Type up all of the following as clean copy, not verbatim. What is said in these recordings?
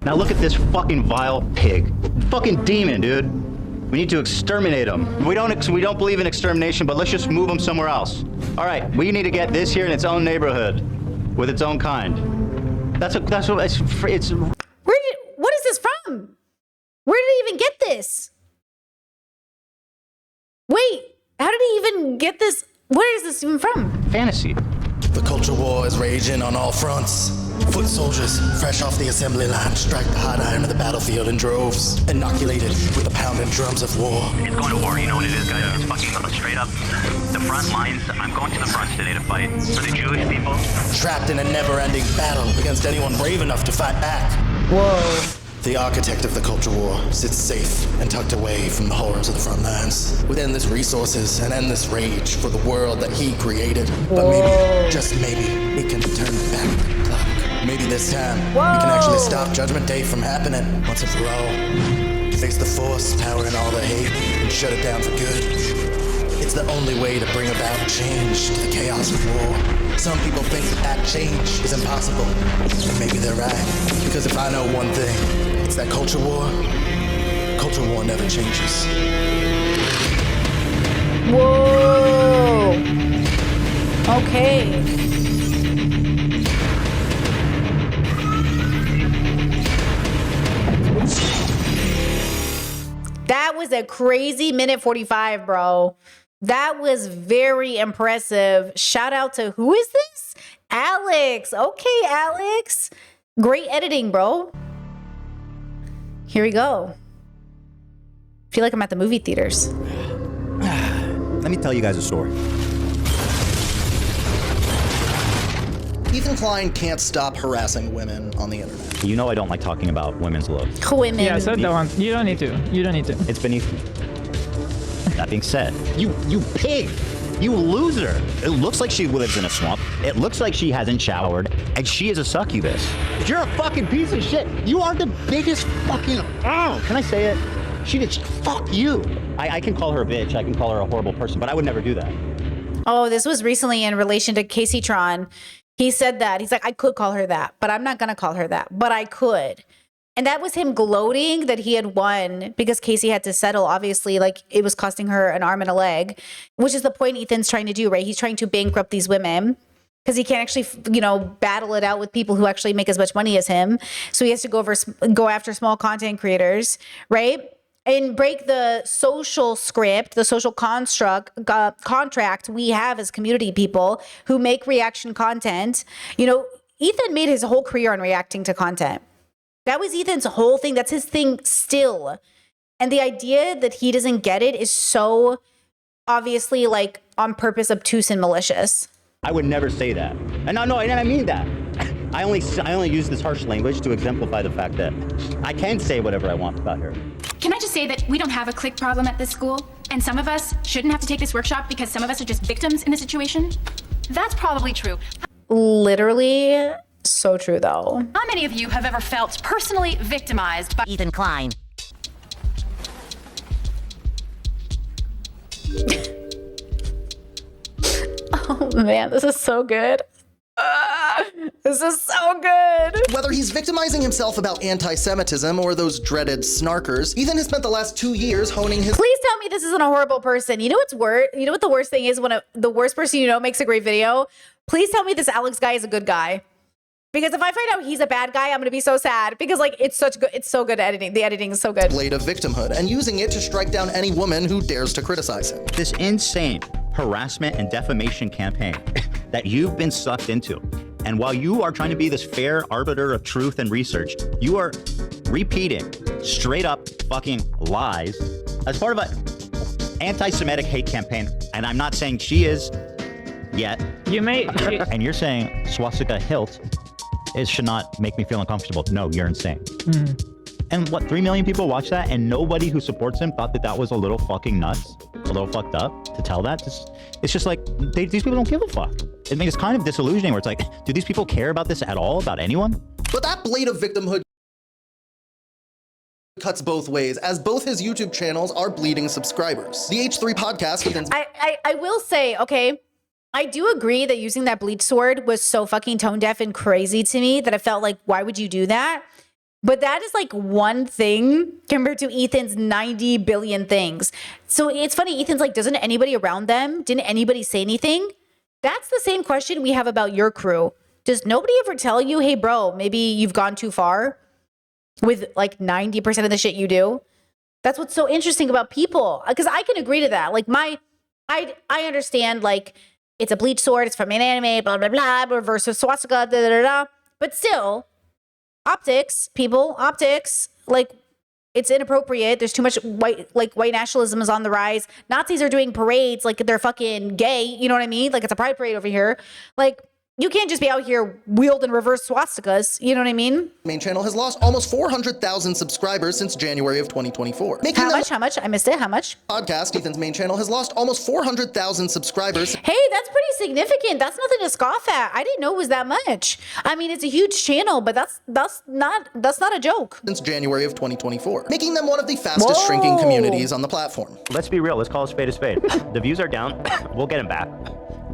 Now look at this fucking vile pig. Fucking demon, dude. We need to exterminate him. We don't believe in extermination, but let's just move him somewhere else. All right, we need to get this here in its own neighborhood, with its own kind. That's what it's. What is this from? Where did he even get this? Wait, how did he even get this? Where is this even from? Fantasy. The culture war is raging on all fronts. Foot soldiers, fresh off the assembly line, strike the hot iron of the battlefield in droves, inoculated with the pounding drums of war. It's going to war, you know what it is, guys. It's fucking straight up. The front lines, I'm going to the front today to fight for the Jewish people. Trapped in a never-ending battle against anyone brave enough to fight back. Whoa. The architect of the culture war sits safe and tucked away from the horrors of the front lines, with endless resources and endless rage for the world that he created. But maybe, just maybe, we can turn back the clock. Maybe this time, we can actually stop Judgment Day from happening once and for all. Face the force powering all the hate and shut it down for good. It's the only way to bring about change to the chaos of war. Some people think that change is impossible, and maybe they're right. Because if I know one thing, it's that culture war never changes. Whoa. Okay. That was a crazy minute 45, bro. That was very impressive. Shout out to, who is this? Alex. Okay, Alex. Great editing, bro. Here we go. Feel like I'm at the movie theaters. Let me tell you guys a story. Ethan Klein can't stop harassing women on the internet. You know I don't like talking about women's looks. Women. Yeah, I said that one. You don't need to. You don't need to. It's beneath me. That being said, you pig, you loser. It looks like she lives in a swamp. It looks like she hasn't showered, and she is a succubus. You're a fucking piece of shit. You are the biggest fucking, can I say it? She did, fuck you. I can call her a bitch, I can call her a horrible person, but I would never do that. Oh, this was recently in relation to Casey Tron. He said that. He's like, I could call her that, but I'm not going to call her that, but I could. And that was him gloating that he had won because Casey had to settle. Obviously, like it was costing her an arm and a leg, which is the point Ethan's trying to do, right? He's trying to bankrupt these women because he can't actually, battle it out with people who actually make as much money as him. So he has to go after small content creators, right? And break the social script, the social contract we have as community people who make reaction content. Ethan made his whole career on reacting to content. That was Ethan's whole thing. That's his thing still. And the idea that he doesn't get it is so obviously like on purpose obtuse and malicious. I would never say that. And no, and I mean that. I only use this harsh language to exemplify the fact that I can say whatever I want about her. Can I just say that we don't have a clique problem at this school? And some of us shouldn't have to take this workshop because some of us are just victims in the situation? That's probably true. Literally so true, though. How many of you have ever felt personally victimized by Ethan Klein? Oh man, this is so good. This is so good. Whether he's victimizing himself about anti-Semitism or those dreaded snarkers, Ethan has spent the last 2 years honing his— Please tell me this isn't a horrible person. You know what's worse? You know what the worst thing is when the worst person makes a great video? Please tell me this Alex guy is a good guy. Because if I find out he's a bad guy, I'm going to be so sad. Because it's so good editing. The editing is so good. Blade of victimhood and using it to strike down any woman who dares to criticize him. This insane harassment and defamation campaign that you've been sucked into. And while you are trying to be this fair arbiter of truth and research, you are repeating straight up fucking lies as part of an anti-Semitic hate campaign. And I'm not saying she is yet. And you're saying swastika hilt should not make me feel uncomfortable. No, you're insane. And 3 million people watch that, and nobody who supports him thought that was a little fucking nuts, a little fucked up to tell that. It's just like, these people don't give a fuck. I mean, it's kind of disillusioning where it's like, do these people care about this at all, about anyone? But that blade of victimhood cuts both ways, as both his YouTube channels are bleeding subscribers. The H3 podcast begins— I will say, okay, I do agree that using that bleach sword was so fucking tone deaf and crazy to me that I felt like, why would you do that? But that is like one thing compared to Ethan's 90 billion things. So it's funny, Ethan's like, doesn't anybody around them, didn't anybody say anything? That's the same question we have about your crew. Does nobody ever tell you, hey, bro, maybe you've gone too far with like 90% of the shit you do? That's what's so interesting about people. Because I can agree to that. Like I understand like it's a bleach sword, it's from an anime, blah, blah, blah, reverse of swastika, da, da, da, da. But still, optics, like it's inappropriate. There's too much white nationalism is on the rise. Nazis are doing parades like they're fucking gay. You know what I mean? Like it's a pride parade over here. Like you can't just be out here wielding reverse swastikas. You know what I mean? Main channel has lost almost 400,000 subscribers since January of 2024. How much? I missed it. How much? Podcast, Ethan's main channel has lost almost 400,000 subscribers. Hey, that's pretty significant. That's nothing to scoff at. I didn't know it was that much. I mean, it's a huge channel, but that's not a joke. Since January of 2024, making them one of the fastest shrinking communities on the platform. Let's be real. Let's call a spade a spade. The views are down. We'll get them back.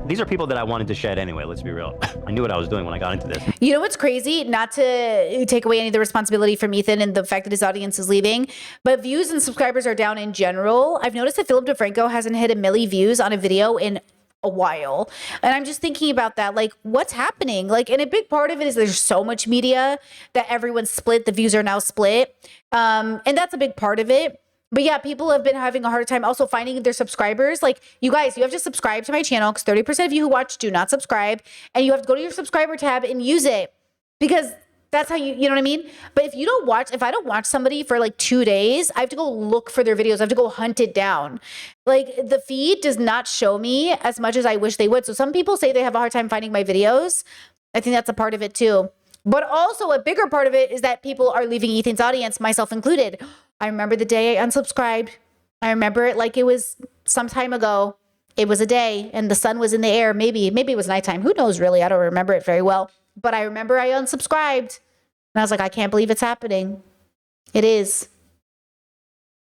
These are people that I wanted to shed anyway. Let's be real. I knew what I was doing when I got into this. You know what's crazy? Not to take away any of the responsibility from Ethan and the fact that his audience is leaving, but views and subscribers are down in general. I've noticed that Philip DeFranco hasn't hit 1 million views on a video in a while. And I'm just thinking about that. Like, what's happening? Like, and a big part of it is there's so much media that everyone's split. The views are now split. And that's a big part of it. But yeah, people have been having a hard time also finding their subscribers. Like, you guys, you have to subscribe to my channel because 30% of you who watch do not subscribe. And you have to go to your subscriber tab and use it because that's how you know what I mean? But if I don't watch somebody for like 2 days, I have to go look for their videos. I have to go hunt it down. Like, the feed does not show me as much as I wish they would. So some people say they have a hard time finding my videos. I think that's a part of it too. But also a bigger part of it is that people are leaving Ethan's audience, myself included. I remember the day I unsubscribed. I remember it like it was some time ago. It was a day and the sun was in the air. Maybe it was nighttime. Who knows, really? I don't remember it very well. But I remember I unsubscribed. And I was like, I can't believe it's happening. It is.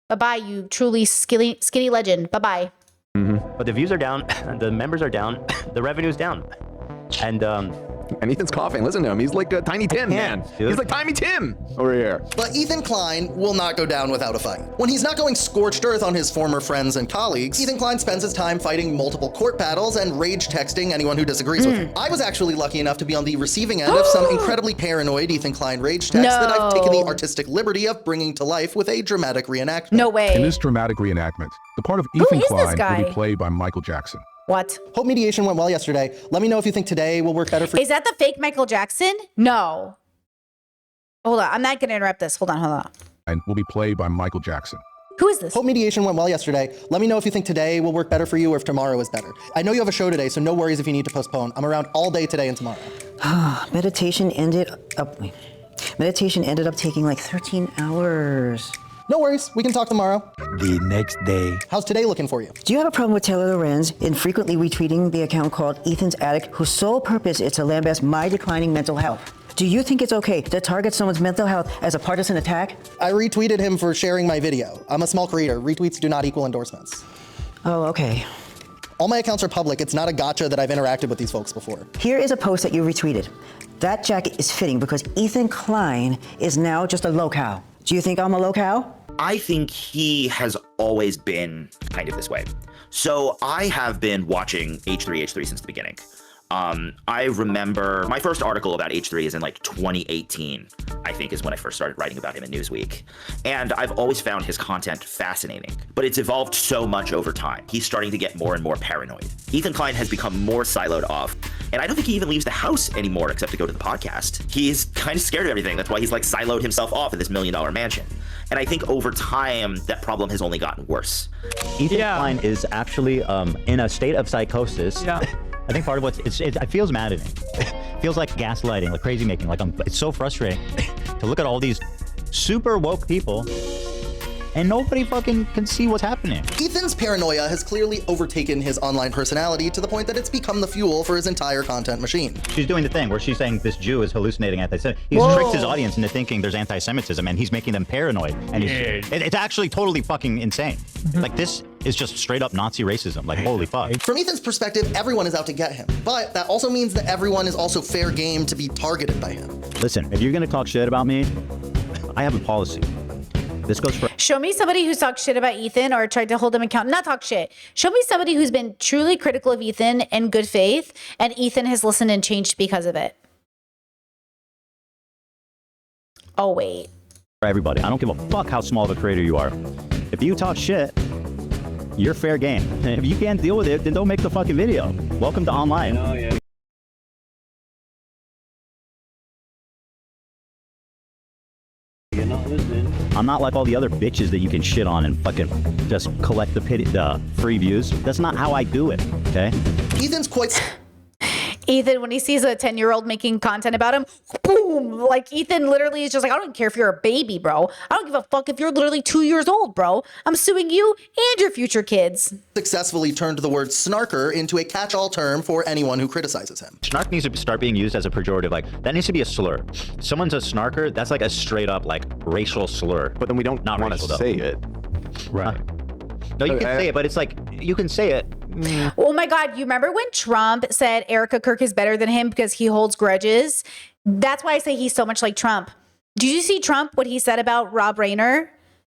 Bye-bye, you truly skinny legend. Bye-bye. But the views are down. The members are down. The revenue's down. And Ethan's coughing. Listen to him. He's like Tiny Tim, man. Dude. He's like Tiny Tim over here. But Ethan Klein will not go down without a fight. When he's not going scorched earth on his former friends and colleagues, Ethan Klein spends his time fighting multiple court battles and rage texting anyone who disagrees with him. I was actually lucky enough to be on the receiving end of some incredibly paranoid Ethan Klein rage texts that I've taken the artistic liberty of bringing to life with a dramatic reenactment. No way. In this dramatic reenactment, the part of Ethan is this Klein guy? will be played by Michael Jackson. What? Hope mediation went well yesterday. Let me know if you think today will work better for you. Is that the fake Michael Jackson? No. Hold on. I'm not going to interrupt this. Hold on. And will be played by Michael Jackson. Who is this? Hope mediation went well yesterday. Let me know if you think today will work better for you or if tomorrow is better. I know you have a show today, so no worries if you need to postpone. I'm around all day today and tomorrow. Meditation ended up taking like 13 hours. No worries, we can talk tomorrow. The next day. How's today looking for you? Do you have a problem with Taylor Lorenz infrequently retweeting the account called Ethan's Attic, whose sole purpose is to lambast my declining mental health? Do you think it's okay to target someone's mental health as a partisan attack? I retweeted him for sharing my video. I'm a small creator. Retweets do not equal endorsements. Oh, okay. All my accounts are public. It's not a gotcha that I've interacted with these folks before. Here is a post that you retweeted. That jacket is fitting because Ethan Klein is now just a low-cow. Do you think I'm a low-cow? I think he has always been kind of this way. So I have been watching H3 since the beginning. I remember my first article about H3 is in like 2018, I think is when I first started writing about him in Newsweek. And I've always found his content fascinating, but it's evolved so much over time. He's starting to get more and more paranoid. Ethan Klein has become more siloed off, and I don't think he even leaves the house anymore except to go to the podcast. He's kind of scared of everything. That's why he's like siloed himself off in this $1 million mansion. And I think over time, that problem has only gotten worse. Ethan Klein is actually in a state of psychosis. Yeah. I think part of it feels maddening. It feels like gaslighting, like crazy making. Like it's so frustrating to look at all these super woke people and nobody fucking can see what's happening. Ethan's paranoia has clearly overtaken his online personality to the point that it's become the fuel for his entire content machine. She's doing the thing where she's saying this Jew is hallucinating anti-Semitism. He's tricked his audience into thinking there's anti-Semitism, and he's making them paranoid. And it's actually totally fucking insane. Like, this is just straight up Nazi racism. Like, holy fuck. From Ethan's perspective, everyone is out to get him. But that also means that everyone is also fair game to be targeted by him. Listen, if you're gonna talk shit about me, I have a policy. This goes for Show me somebody who's talked shit about Ethan or tried to hold him accountable. Not talk shit. Show me somebody who's been truly critical of Ethan in good faith, and Ethan has listened and changed because of it. Oh, wait. everybody. I don't give a fuck how small of a creator you are. If you talk shit, you're fair game. And if you can't deal with it, then don't make the fucking video. Welcome to online. Oh, yeah. You're not listening. I'm not like all the other bitches that you can shit on and fucking just collect the free views. That's not how I do it, okay? Ethan's quite... Ethan, when he sees a 10-year-old making content about him, boom! Like, Ethan literally is just like, I don't care if you're a baby, bro. I don't give a fuck if you're literally 2 years old, bro. I'm suing you and your future kids. Successfully turned the word snarker into a catch-all term for anyone who criticizes him. Snark needs to start being used as a pejorative. Like, that needs to be a slur. Someone's a snarker, that's like a straight up, like, racial slur. But then we don't Not want to racial, though. say it. Right. No, you can say it, but it's like, you can say it. Oh my God, you remember when Trump said Erica Kirk is better than him because he holds grudges? That's why I say he's so much like Trump. Did you see Trump, what he said about Rob Rayner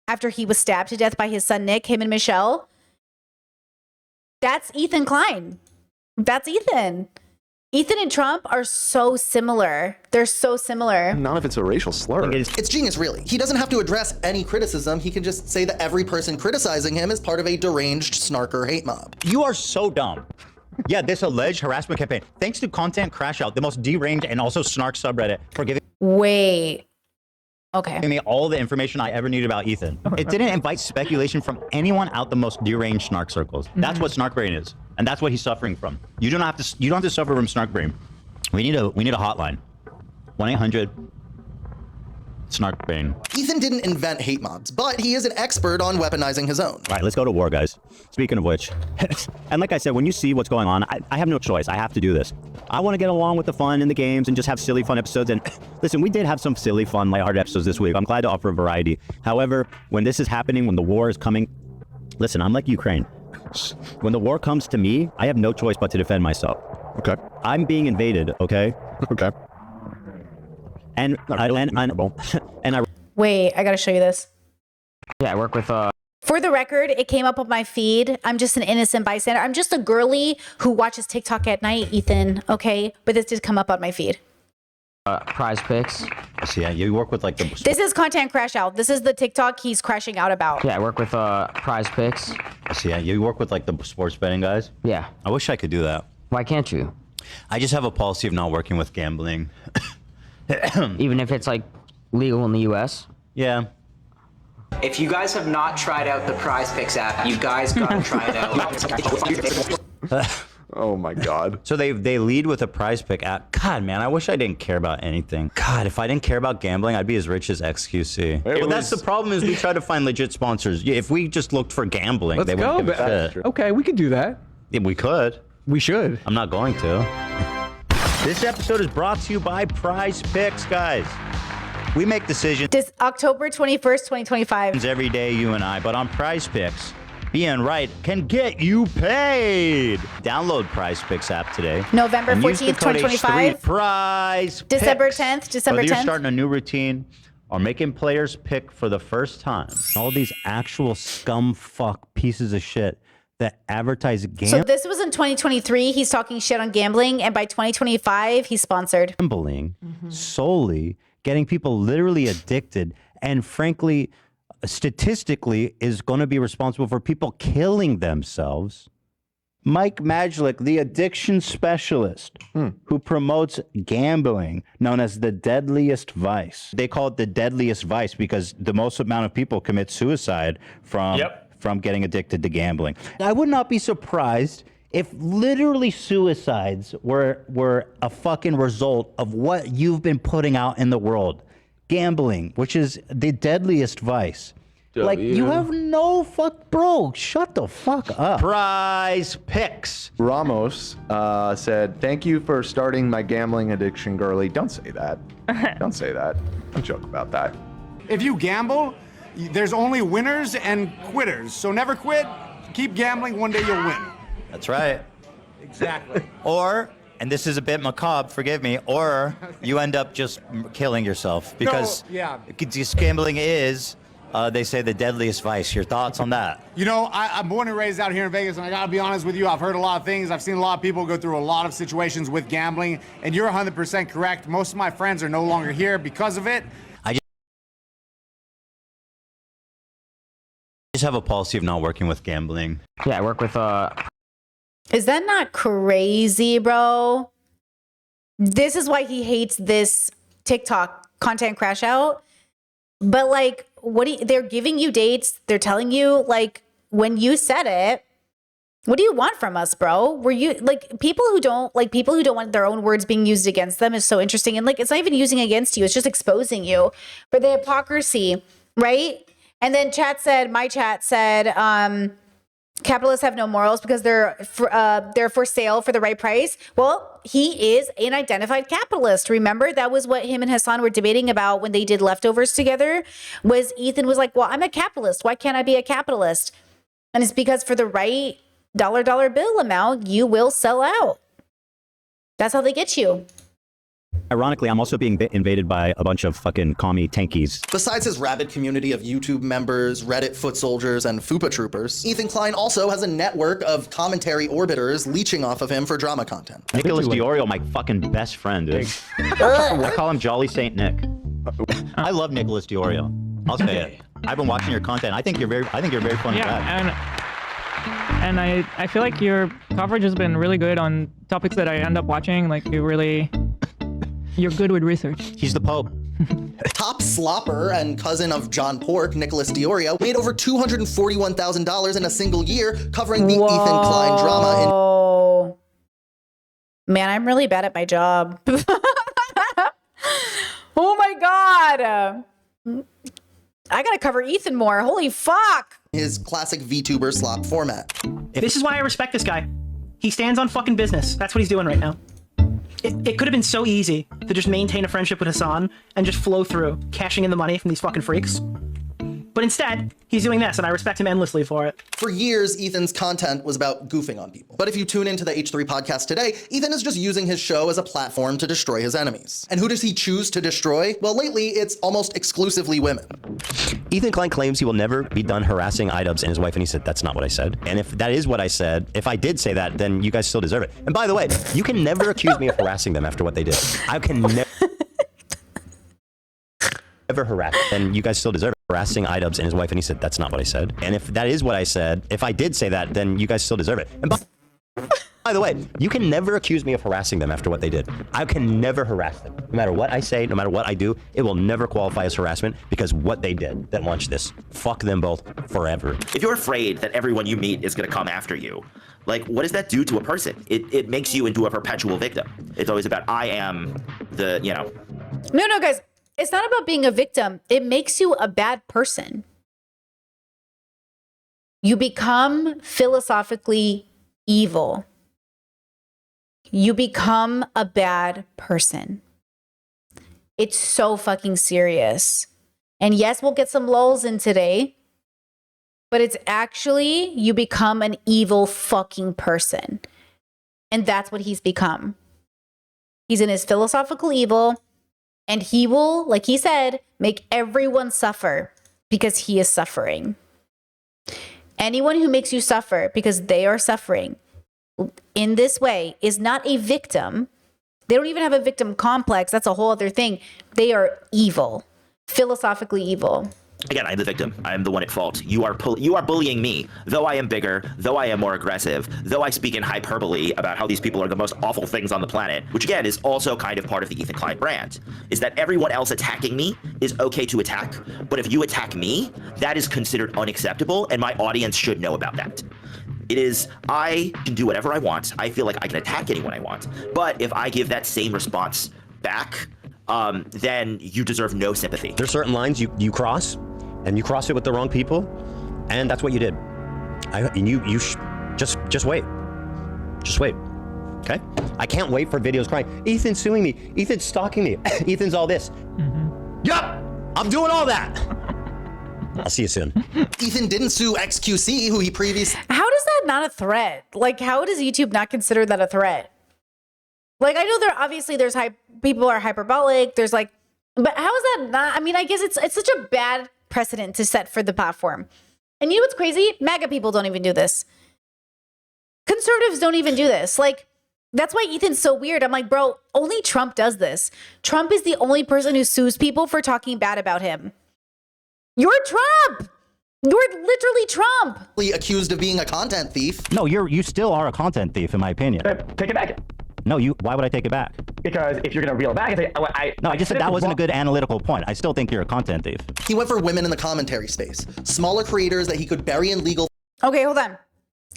after he was stabbed to death by his son Nick, him and Michelle? That's Ethan Klein. That's Ethan. Ethan and Trump are so similar. They're so similar. Not if it's a racial slur. It's genius, really. He doesn't have to address any criticism. He can just say that every person criticizing him is part of a deranged snarker hate mob. You are so dumb. Yeah, this alleged harassment campaign. Thanks to Content Crash Out, the most deranged and also snark subreddit, for giving Wait. Okay. me all the information I ever needed about Ethan. It didn't invite speculation from anyone out the most deranged snark circles. That's what snark brain is, and that's what he's suffering from. You don't have to suffer from snark brain. We need a hotline. 1-800 snark brain. Ethan didn't invent hate mobs, but he is an expert on weaponizing his own. All right, let's go to war, guys. Speaking of which, and like I said, when you see what's going on, I have no choice. I have to do this. I want to get along with the fun in the games and just have silly, fun episodes. And listen, we did have some silly, fun, lighthearted episodes this week. I'm glad to offer a variety. However, when this is happening, when the war is coming, listen, I'm like Ukraine. When the war comes to me, I have no choice but to defend myself. Okay. I'm being invaded, okay? Okay. And I Wait, I gotta show you this. Yeah, I work with For the record, it came up on my feed. I'm just an innocent bystander. I'm just a girly who watches TikTok at night, Ethan, okay? But this did come up on my feed. Prize Picks. So yeah, you work with like the... This is Content Crash Out. This is the TikTok he's crashing out about. Yeah, I work with Prize Picks. So yeah, you work with like the sports betting guys? Yeah. I wish I could do that. Why can't you? I just have a policy of not working with gambling. Even if it's like legal in the US? Yeah. If you guys have not tried out the Prize Picks app, you guys gotta try it out. Oh my God. So they lead with a prize pick app. God, man, I wish I didn't care about anything. God, if I didn't care about gambling, I'd be as rich as XQC. Well, that's the problem is we try to find legit sponsors. If we just looked for gambling, Let's they go. wouldn't give a shit. Okay, we could do that. Yeah, we could. We should. I'm not going to. This episode is brought to you by Prize Picks, guys. We make decisions This October 21st, 2025. every day, you and I, but on Prize Picks, being right can get you paid. Download Prize Picks app today. November and use the 14th, code 2025. H3 Prize December Picks. 10th, December Whether you're 10th. starting a new routine or making players pick for the first time. all these actual scum fuck pieces of shit that advertise So this was in 2023. He's talking shit on gambling. And by 2025, he's sponsored. gambling solely, getting people literally addicted, and frankly, statistically, is going to be responsible for people killing themselves. Mike Majlik, the addiction specialist who promotes gambling, known as the deadliest vice. They call it the deadliest vice because the most amount of people commit suicide from getting addicted to gambling. I would not be surprised if literally suicides were a fucking result of what you've been putting out in the world. Gambling, which is the deadliest vice. Like, you have no bro, shut the fuck up. Prize Picks. Ramos said, "Thank you for starting my gambling addiction, girly." Don't say that. Don't say that. Don't joke about that. If you gamble, there's only winners and quitters. So never quit. Keep gambling. One day you'll win. That's right. Exactly. Or and this is a bit macabre, forgive me, or you end up just killing yourself because just gambling is, they say, the deadliest vice. Your thoughts on that? You know, I'm born and raised out here in Vegas, and I gotta be honest with you, I've heard a lot of things. I've seen a lot of people go through a lot of situations with gambling, and you're 100% correct. Most of my friends are no longer here because of it. I just have a policy of not working with gambling. Yeah, I work with Is that not crazy, bro? This is why he hates this TikTok content crash out. But like, they're giving you dates. They're telling you, like, when you said it, what do you want from us, bro? Were you like people who don't want their own words being used against them is so interesting. And like, it's not even using against you. It's just exposing you for the hypocrisy, right? And then my chat said, capitalists have no morals because they're for sale for the right price. Well, he is an identified capitalist. Remember, that was what him and Hassan were debating about when they did Leftovers together. Was Ethan was like, well, I'm a capitalist. Why can't I be a capitalist? And it's because for the right dollar bill amount, you will sell out. That's how they get you. Ironically, I'm also being invaded by a bunch of fucking commie tankies. Besides his rabid community of YouTube members, Reddit foot soldiers, and FUPA troopers, Ethan Klein also has a network of commentary orbiters leeching off of him for drama content. Nicholas Diorio, my fucking best friend, dude. I call him Jolly Saint Nick. I love Nicholas Diorio. I'll say it. I've been watching your content. I think you're very funny guy. And I feel like your coverage has been really good on topics that I end up watching. Like you're good with research. He's the Pope. Top slopper and cousin of John Pork, Nicholas Diorio, made over $241,000 in a single year covering the Ethan Klein drama. Oh, man, I'm really bad at my job. Oh my God. I gotta cover Ethan more. Holy fuck. His classic VTuber slop format. This is why I respect this guy. He stands on fucking business. That's what he's doing right now. It could have been so easy to just maintain a friendship with Hassan and just flow through, cashing in the money from these fucking freaks. But instead, he's doing this, and I respect him endlessly for it. For years, Ethan's content was about goofing on people. But if you tune into the H3 podcast today, Ethan is just using his show as a platform to destroy his enemies. And who does he choose to destroy? Well, lately, it's almost exclusively women. Ethan Klein claims he will never be done harassing iDubbbz and his wife, and he said, that's not what I said. And if that is what I said, if I did say that, then you guys still deserve it. And by the way, you can never accuse me of harassing them after what they did. I can never harass, and you guys still deserve it. Harassing iDubbbz and his wife, and he said, that's not what I said. And if that is what I said, if I did say that, then you guys still deserve it. And by the way, you can never accuse me of harassing them after what they did. I can never harass them. No matter what I say, no matter what I do, it will never qualify as harassment because what they did that launched this, fuck them both forever. If you're afraid that everyone you meet is going to come after you, like, what does that do to a person? It makes you into a perpetual victim. It's always about, I am the, No, guys. It's not about being a victim. It makes you a bad person. You become philosophically evil. You become a bad person. It's so fucking serious. And yes, we'll get some lulls in today, but it's actually you become an evil fucking person. And that's what he's become. He's in his philosophical evil. And he will, like he said, make everyone suffer because he is suffering. Anyone who makes you suffer because they are suffering in this way is not a victim. They don't even have a victim complex. That's a whole other thing. They are evil, philosophically evil. Again, I'm the victim. I am the one at fault. You are bullying me. Though I am bigger, though I am more aggressive, though I speak in hyperbole about how these people are the most awful things on the planet, which again is also kind of part of the Ethan Klein brand, is that everyone else attacking me is okay to attack, but if you attack me, that is considered unacceptable, and my audience should know about that. It is, I can do whatever I want. I feel like I can attack anyone I want, but if I give that same response back, then you deserve no sympathy. There's certain lines you cross, and you cross it with the wrong people, and that's what you did. Just wait. Just wait. Okay? I can't wait for videos crying, Ethan's suing me, Ethan's stalking me, Ethan's all this. Yup! I'm doing all that! I'll see you soon. Ethan didn't sue XQC, who he previously... How does that not a threat? Like, how does YouTube not consider that a threat? Like, I know there's people are hyperbolic. There's like, but how is that not? I mean, I guess it's such a bad precedent to set for the platform. And you know what's crazy? MAGA people don't even do this. Conservatives don't even do this. Like, that's why Ethan's so weird. I'm like, bro, only Trump does this. Trump is the only person who sues people for talking bad about him. You're Trump. You're literally Trump. Accused of being a content thief. No, you still are a content thief, in my opinion. Take it back. No, why would I take it back? Because if you're gonna reel it back and say, I just said that wasn't a good analytical point. I still think you're a content thief. He went for women in the commentary space, smaller creators that he could bury in legal. Okay, hold on.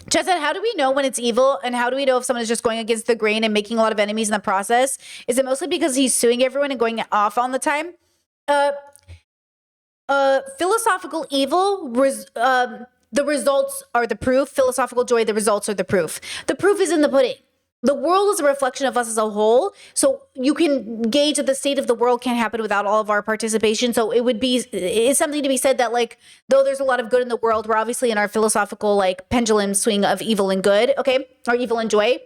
Chet said, how do we know when it's evil? And how do we know if someone is just going against the grain and making a lot of enemies in the process? Is it mostly because he's suing everyone and going off all the time? Philosophical evil, the results are the proof. Philosophical joy, the results are the proof. The proof is in the pudding. The world is a reflection of us as a whole. So you can gauge that the state of the world can't happen without all of our participation. So it's something to be said that, like, though there's a lot of good in the world, we're obviously in our philosophical, like, pendulum swing of evil and good, okay? Or evil and joy.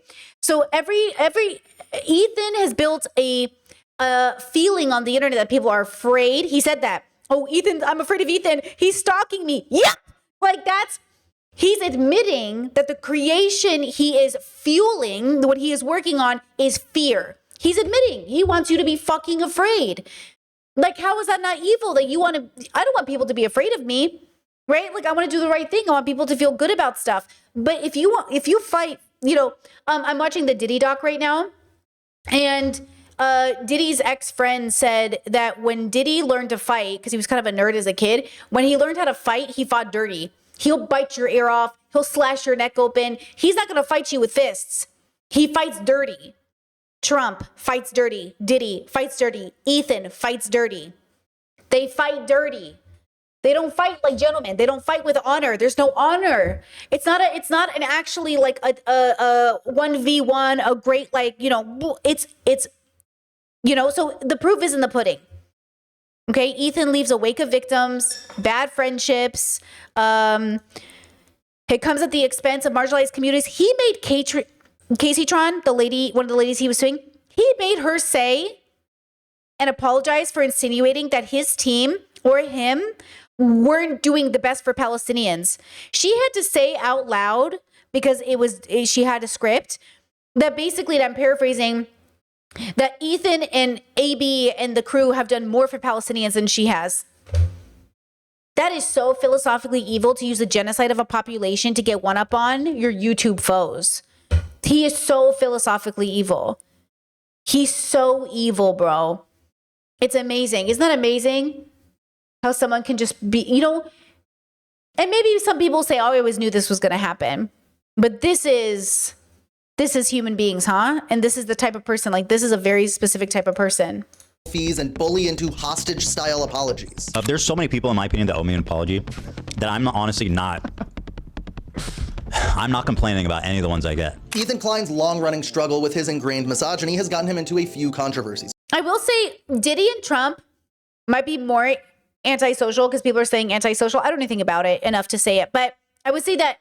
So Ethan has built a feeling on the internet that people are afraid. He said that. Oh, Ethan, I'm afraid of Ethan. He's stalking me. Yeah. Like, he's admitting that the creation he is fueling, what he is working on, is fear. He's admitting he wants you to be fucking afraid. Like, how is that not evil? That you want to, I don't want people to be afraid of me, right? Like, I want to do the right thing. I want people to feel good about stuff. But if you fight, I'm watching the Diddy doc right now, and Diddy's ex-friend said that when Diddy learned to fight, because he was kind of a nerd as a kid, when he learned how to fight, he fought dirty. He'll bite your ear off. He'll slash your neck open. He's not going to fight you with fists. He fights dirty. Trump fights dirty. Diddy fights dirty. Ethan fights dirty. They fight dirty. They don't fight like gentlemen. They don't fight with honor. There's no honor. It's not an actually like a 1v1, a great, like, it's so the proof is in the pudding. Okay, Ethan leaves a wake of victims, bad friendships. It comes at the expense of marginalized communities. He made Casey Tron, one of the ladies he was suing, he made her say and apologize for insinuating that his team or him weren't doing the best for Palestinians. She had to say out loud, because she had a script, that basically, and I'm paraphrasing, that Ethan and AB and the crew have done more for Palestinians than she has. That is so philosophically evil, to use the genocide of a population to get one up on your YouTube foes. He is so philosophically evil. He's so evil, bro. It's amazing. Isn't that amazing? How someone can just be, and maybe some people say, oh, I always knew this was going to happen. But this is human beings, huh? And this is the type of person, like, this is a very specific type of person. Fees and bully into hostage style apologies. There's so many people, in my opinion, that owe me an apology that I'm honestly not. I'm not complaining about any of the ones I get. Ethan Klein's long-running struggle with his ingrained misogyny has gotten him into a few controversies. I will say Diddy and Trump might be more antisocial, because people are saying antisocial. I don't know anything about it enough to say it, but I would say that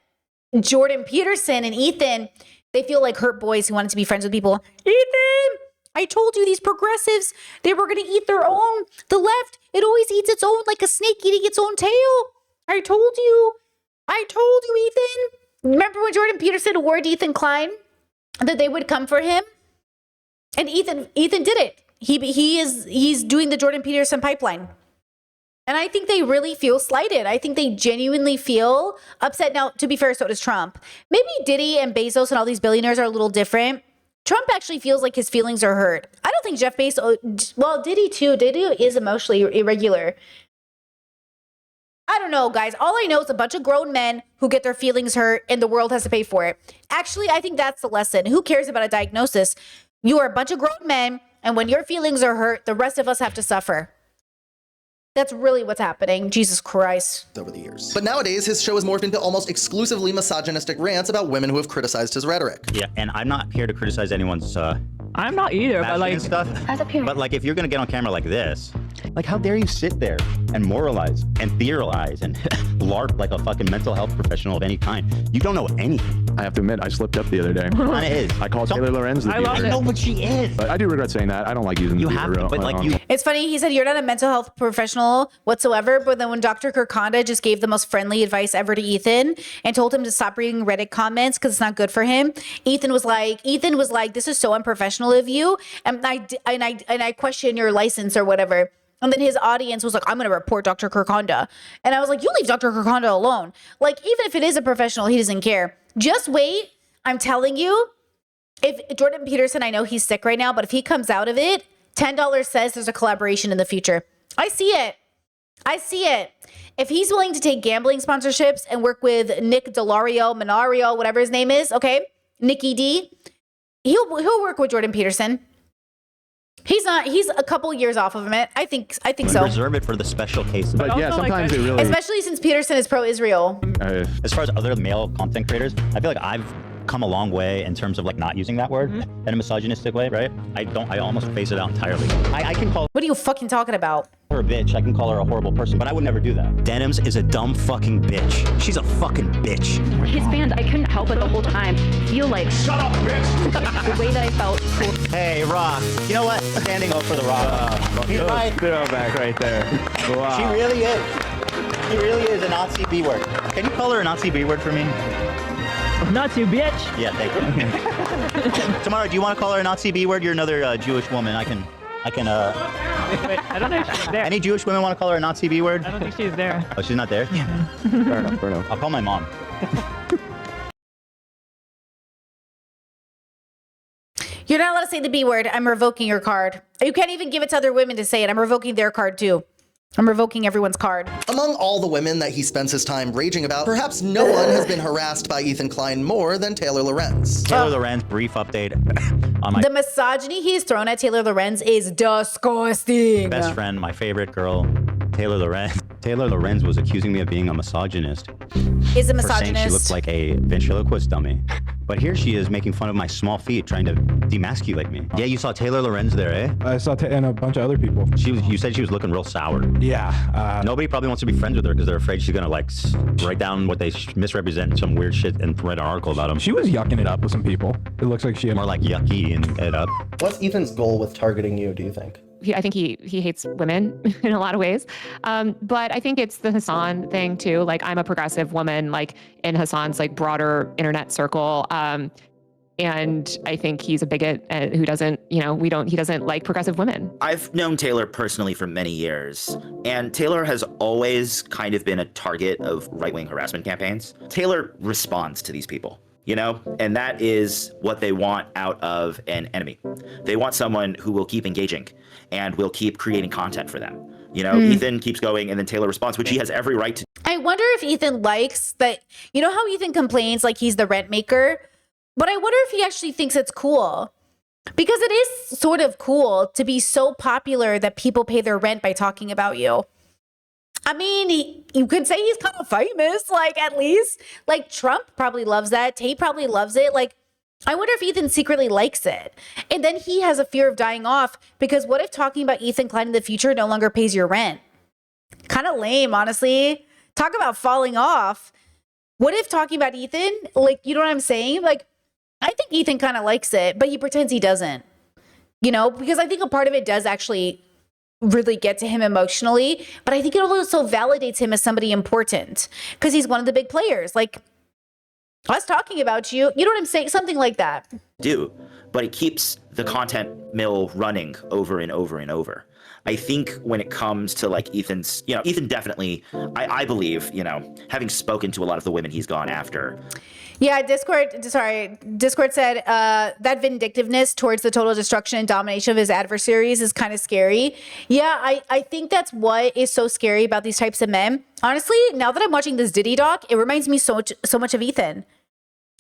Jordan Peterson and Ethan, they feel like hurt boys who wanted to be friends with people. Ethan, I told you these progressives, they were going to eat their own. The left, it always eats its own, like a snake eating its own tail. I told you, Ethan. Remember when Jordan Peterson warned Ethan Klein that they would come for him? And Ethan did it. He's doing the Jordan Peterson pipeline. And I think they really feel slighted. I think they genuinely feel upset. Now, to be fair, so does Trump. Maybe Diddy and Bezos and all these billionaires are a little different. Trump actually feels like his feelings are hurt. I don't think Jeff Bezos, well, Diddy too. Diddy is emotionally irregular. I don't know, guys. All I know is a bunch of grown men who get their feelings hurt and the world has to pay for it. Actually, I think that's the lesson. Who cares about a diagnosis? You are a bunch of grown men, and when your feelings are hurt, the rest of us have to suffer. That's really what's happening. Jesus Christ. Over the years. But nowadays, his show has morphed into almost exclusively misogynistic rants about women who have criticized his rhetoric. Yeah, and I'm not here to criticize anyone's I'm not either, but like stuff. But like, if you're gonna get on camera like this, like, how dare you sit there and moralize and theorize and LARP like a fucking mental health professional of any kind? You don't know anything. I have to admit, I slipped up the other day. Kinda is. I called Taylor Lorenz the I love other it. day. No, but she is. But I do regret saying that. I don't like using You the have to, real- but like you. It's funny. He said you're not a mental health professional whatsoever, but then when Dr. Kirkonda just gave the most friendly advice ever to Ethan and told him to stop reading Reddit comments because it's not good for him, Ethan was like, "This is so unprofessional of you," and I question your license or whatever. And then his audience was like, "I'm going to report Dr. Kirkonda," and I was like, "You leave Dr. Kirkonda alone. Like, even if it is a professional, he doesn't care. Just wait. I'm telling you." If Jordan Peterson, I know he's sick right now, but if he comes out of it, $10 says there's a collaboration in the future. I see it. If he's willing to take gambling sponsorships and work with Nick Minario, whatever his name is, okay, Nicky D, he'll work with Jordan Peterson. He's a couple years off of him. I think so. Reserve it for the special cases. But yeah, sometimes it really. Especially since Peterson is pro-Israel. As far as other male content creators, I feel like I've come a long way in terms of like not using that word in a misogynistic way, right? I almost phase it out entirely. I can call What are you fucking talking about? her a bitch. I can call her a horrible person, but I would never do that. Denims is a dumb fucking bitch. She's a fucking bitch. His band, I couldn't help it the whole time. Feel like shut up, bitch. The way that I felt. Hey, Rock. You know what? Standing up for the Rock. He's right. Throwback right there. Wow. She really is. She really is a Nazi B word. Can you call her a Nazi B word for me? Nazi bitch. Yeah, thank you. Tamara, do you want to call her a Nazi B word? You're another Jewish woman. I can. Wait, I don't know if she's there. Any Jewish women want to call her a Nazi B word? I don't think she's there. Oh, she's not there? Yeah. Fair enough. I'll call my mom. You're not allowed to say the B word. I'm revoking your card. You can't even give it to other women to say it. I'm revoking their card too. I'm revoking everyone's card. Among all the women that he spends his time raging about, perhaps no one has been harassed by Ethan Klein more than Taylor Lorenz. Taylor Lorenz, brief update on my The misogyny he's thrown at Taylor Lorenz is disgusting. best friend, my favorite girl, Taylor Lorenz. Taylor Lorenz was accusing me of being a misogynist. Is a For saying she misogynist. looked like a ventriloquist dummy. But here she is making fun of my small feet, trying to demasculate me. Yeah, you saw Taylor Lorenz there, eh? I saw and a bunch of other people. You said she was looking real sour. Yeah. Nobody probably wants to be friends with her because they're afraid she's gonna like write down what they misrepresent, some weird shit, and write an article about them. She was yucking it up with some people. It looks like she had more like yucky and it up. What's Ethan's goal with targeting you, do you think? I think he hates women in a lot of ways. But I think it's the Hassan thing too. Like, I'm a progressive woman, like in Hassan's like broader internet circle. And I think he's a bigot who doesn't, he doesn't like progressive women. I've known Taylor personally for many years, and Taylor has always kind of been a target of right-wing harassment campaigns. Taylor responds to these people, and that is what they want out of an enemy. They want someone who will keep engaging and will keep creating content for them. Ethan keeps going and then Taylor responds, which he has every right to. I wonder if Ethan likes that. You know how Ethan complains like he's the rent maker? But I wonder if he actually thinks it's cool. Because it is sort of cool to be so popular that people pay their rent by talking about you. I mean, you could say he's kind of famous, like at least. Like Trump probably loves that. Tate probably loves it. Like, I wonder if Ethan secretly likes it. And then he has a fear of dying off because what if talking about Ethan Klein in the future no longer pays your rent? Kind of lame, honestly. Talk about falling off. What if talking about Ethan, like, you know what I'm saying? Like, I think Ethan kind of likes it, but he pretends he doesn't, because I think a part of it does actually really get to him emotionally, but I think it also validates him as somebody important because he's one of the big players. Like, us talking about you, you know what I'm saying? Something like that. But it keeps the content mill running over and over and over. I think when it comes to like Ethan's, Ethan definitely, I believe, having spoken to a lot of the women he's gone after. Yeah, Discord said that vindictiveness towards the total destruction and domination of his adversaries is kind of scary. Yeah, I think that's what is so scary about these types of men. Honestly, now that I'm watching this Diddy doc, it reminds me so much of Ethan.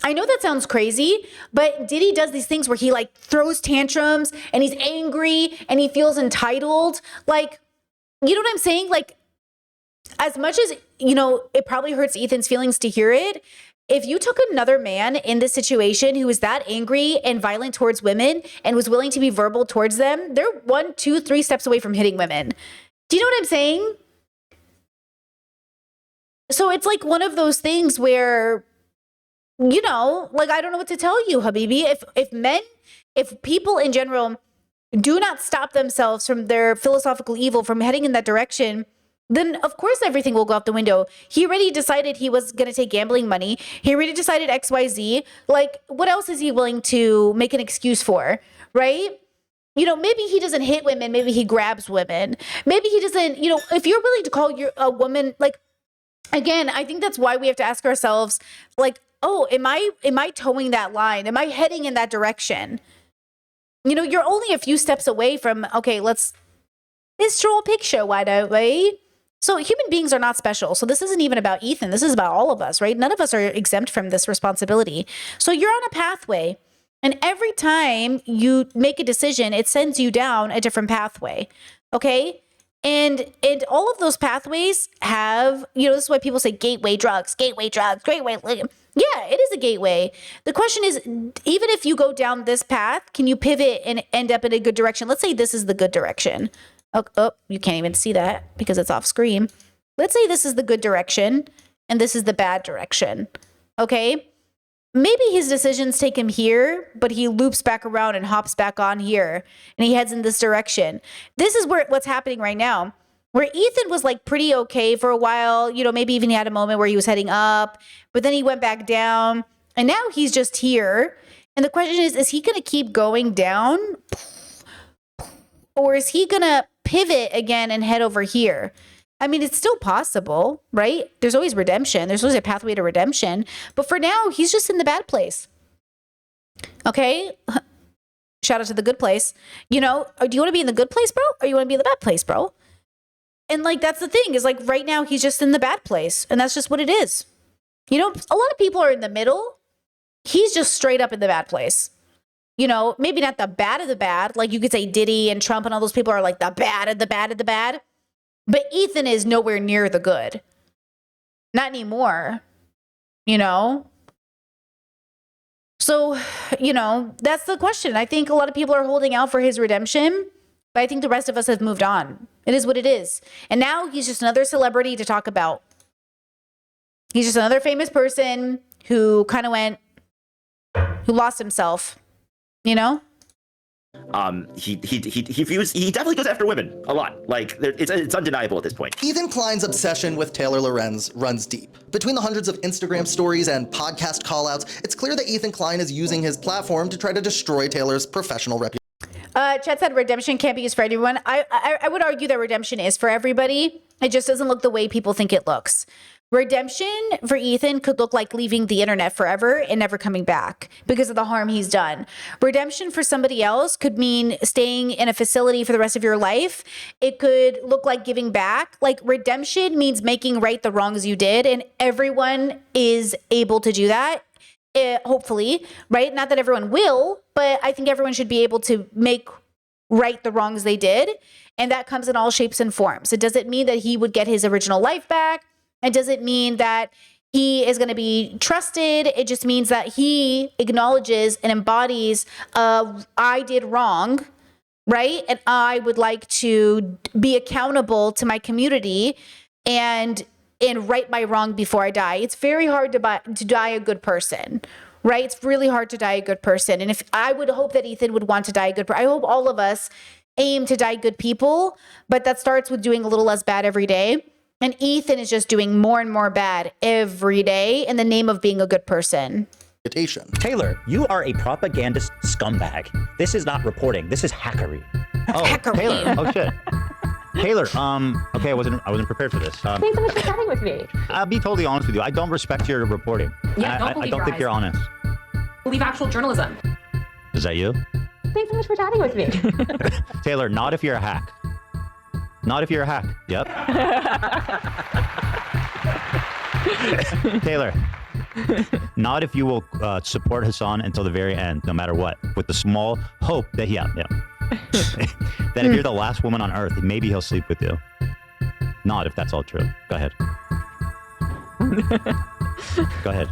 I know that sounds crazy, but Diddy does these things where he like throws tantrums and he's angry and he feels entitled. Like, you know what I'm saying? Like, as much as, it probably hurts Ethan's feelings to hear it, if you took another man in this situation who was that angry and violent towards women and was willing to be verbal towards them, they're 1, 2, 3 steps away from hitting women. Do you know what I'm saying? So it's like one of those things where you know, like, I don't know what to tell you, Habibi. If people in general do not stop themselves from their philosophical evil from heading in that direction, then of course everything will go out the window. He already decided he was going to take gambling money. He already decided XYZ. Like, what else is he willing to make an excuse for, right? You know, maybe he doesn't hit women. Maybe he grabs women. Maybe he doesn't, you know, if you're willing to call a woman, like, again, I think that's why we have to ask ourselves, like, oh, am I towing that line? Am I heading in that direction? You know, you're only a few steps away from, okay, let's draw a picture, why don't we? So human beings are not special. So this isn't even about Ethan. This is about all of us, right? None of us are exempt from this responsibility. So you're on a pathway. And every time you make a decision, it sends you down a different pathway. Okay? And all of those pathways have, you know, this is why people say gateway drugs, gateway. Yeah, it is a gateway. The question is, even if you go down this path, can you pivot and end up in a good direction? Let's say this is the good direction. Oh, you can't even see that because it's off screen. Let's say this is the good direction and this is the bad direction. Okay? Maybe his decisions take him here, but he loops back around and hops back on here and he heads in this direction. This is what's happening right now. Where Ethan was like pretty okay for a while, you know, maybe even he had a moment where he was heading up, but then he went back down and now he's just here. And the question is he going to keep going down or is he going to pivot again and head over here? I mean, it's still possible, right? There's always redemption. There's always a pathway to redemption. But for now, he's just in the bad place. Okay? Shout out to the good place. You know, do you want to be in the good place, bro? Or you want to be in the bad place, bro? And like, that's the thing is like right now, he's just in the bad place. And that's just what it is. You know, a lot of people are in the middle. He's just straight up in the bad place. You know, maybe not the bad of the bad. Like you could say Diddy and Trump and all those people are like the bad of the bad of the bad. But Ethan is nowhere near the good. Not anymore. You know? So, you know, that's the question. I think a lot of people are holding out for his redemption, but I think the rest of us have moved on. It is what it is. And now he's just another celebrity to talk about. He's just another famous person who kind of who lost himself, you know? He definitely goes after women a lot. Like it's undeniable at this point. Ethan Klein's obsession with Taylor Lorenz runs deep. Between the hundreds of Instagram stories and podcast callouts, it's clear that Ethan Klein is using his platform to try to destroy Taylor's professional reputation. Chet said redemption can't be used for everyone. I would argue that redemption is for everybody. It just doesn't look the way people think it looks. Redemption for Ethan could look like leaving the internet forever and never coming back because of the harm he's done. Redemption for somebody else could mean staying in a facility for the rest of your life. It could look like giving back. Like redemption means making right the wrongs you did, and everyone is able to do that. Hopefully, right? Not that everyone will, but I think everyone should be able to make right the wrongs they did. And that comes in all shapes and forms. It doesn't mean that he would get his original life back. It doesn't mean that he is going to be trusted. It just means that he acknowledges and embodies, I did wrong, right? And I would like to be accountable to my community and right my wrong before I die. It's very hard to die a good person, right? It's really hard to die a good person. And if I would hope that Ethan would want to die a good person, I hope all of us aim to die good people, but that starts with doing a little less bad every day. And Ethan is just doing more and more bad every day in the name of being a good person. Taylor, you are a propagandist scumbag. This is not reporting. This is hackery. Oh, hackery. Taylor. Oh shit. Taylor, okay, I wasn't prepared for this. Thanks so much for chatting with me. I'll be totally honest with you. I don't respect your reporting. Yeah, I don't think you're honest. Believe actual journalism. Is that you? Thanks so much for chatting with me. Taylor, not if you're a hack. Not if you're a hack. Yep. Taylor, not if you will support Hassan until the very end, no matter what, with the small hope that that if you're the last woman on earth, maybe he'll sleep with you. Not if that's all true. Go ahead. Go ahead.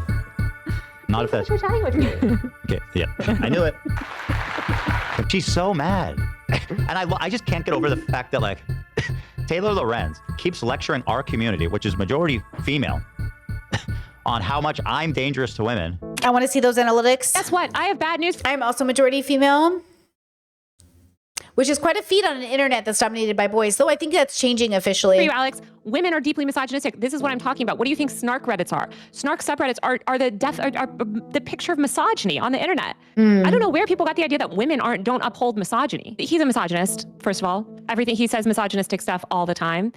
Not if that's. Thanks so much for chatting with me. Okay. Yeah. I knew it. But she's so mad, and I just can't get over the fact that like Taylor Lorenz keeps lecturing our community, which is majority female, on how much I'm dangerous to women. I want to see those analytics. Guess what? I have bad news. I'm also majority female, which is quite a feat on an internet that's dominated by boys. Though I think that's changing officially. For you, Alex, women are deeply misogynistic. This is what I'm talking about. What do you think snark Reddits are? Snark subreddits are the picture of misogyny on the internet. I don't know where people got the idea that women don't uphold misogyny. He's a misogynist, first of all. Everything he says misogynistic stuff all the time.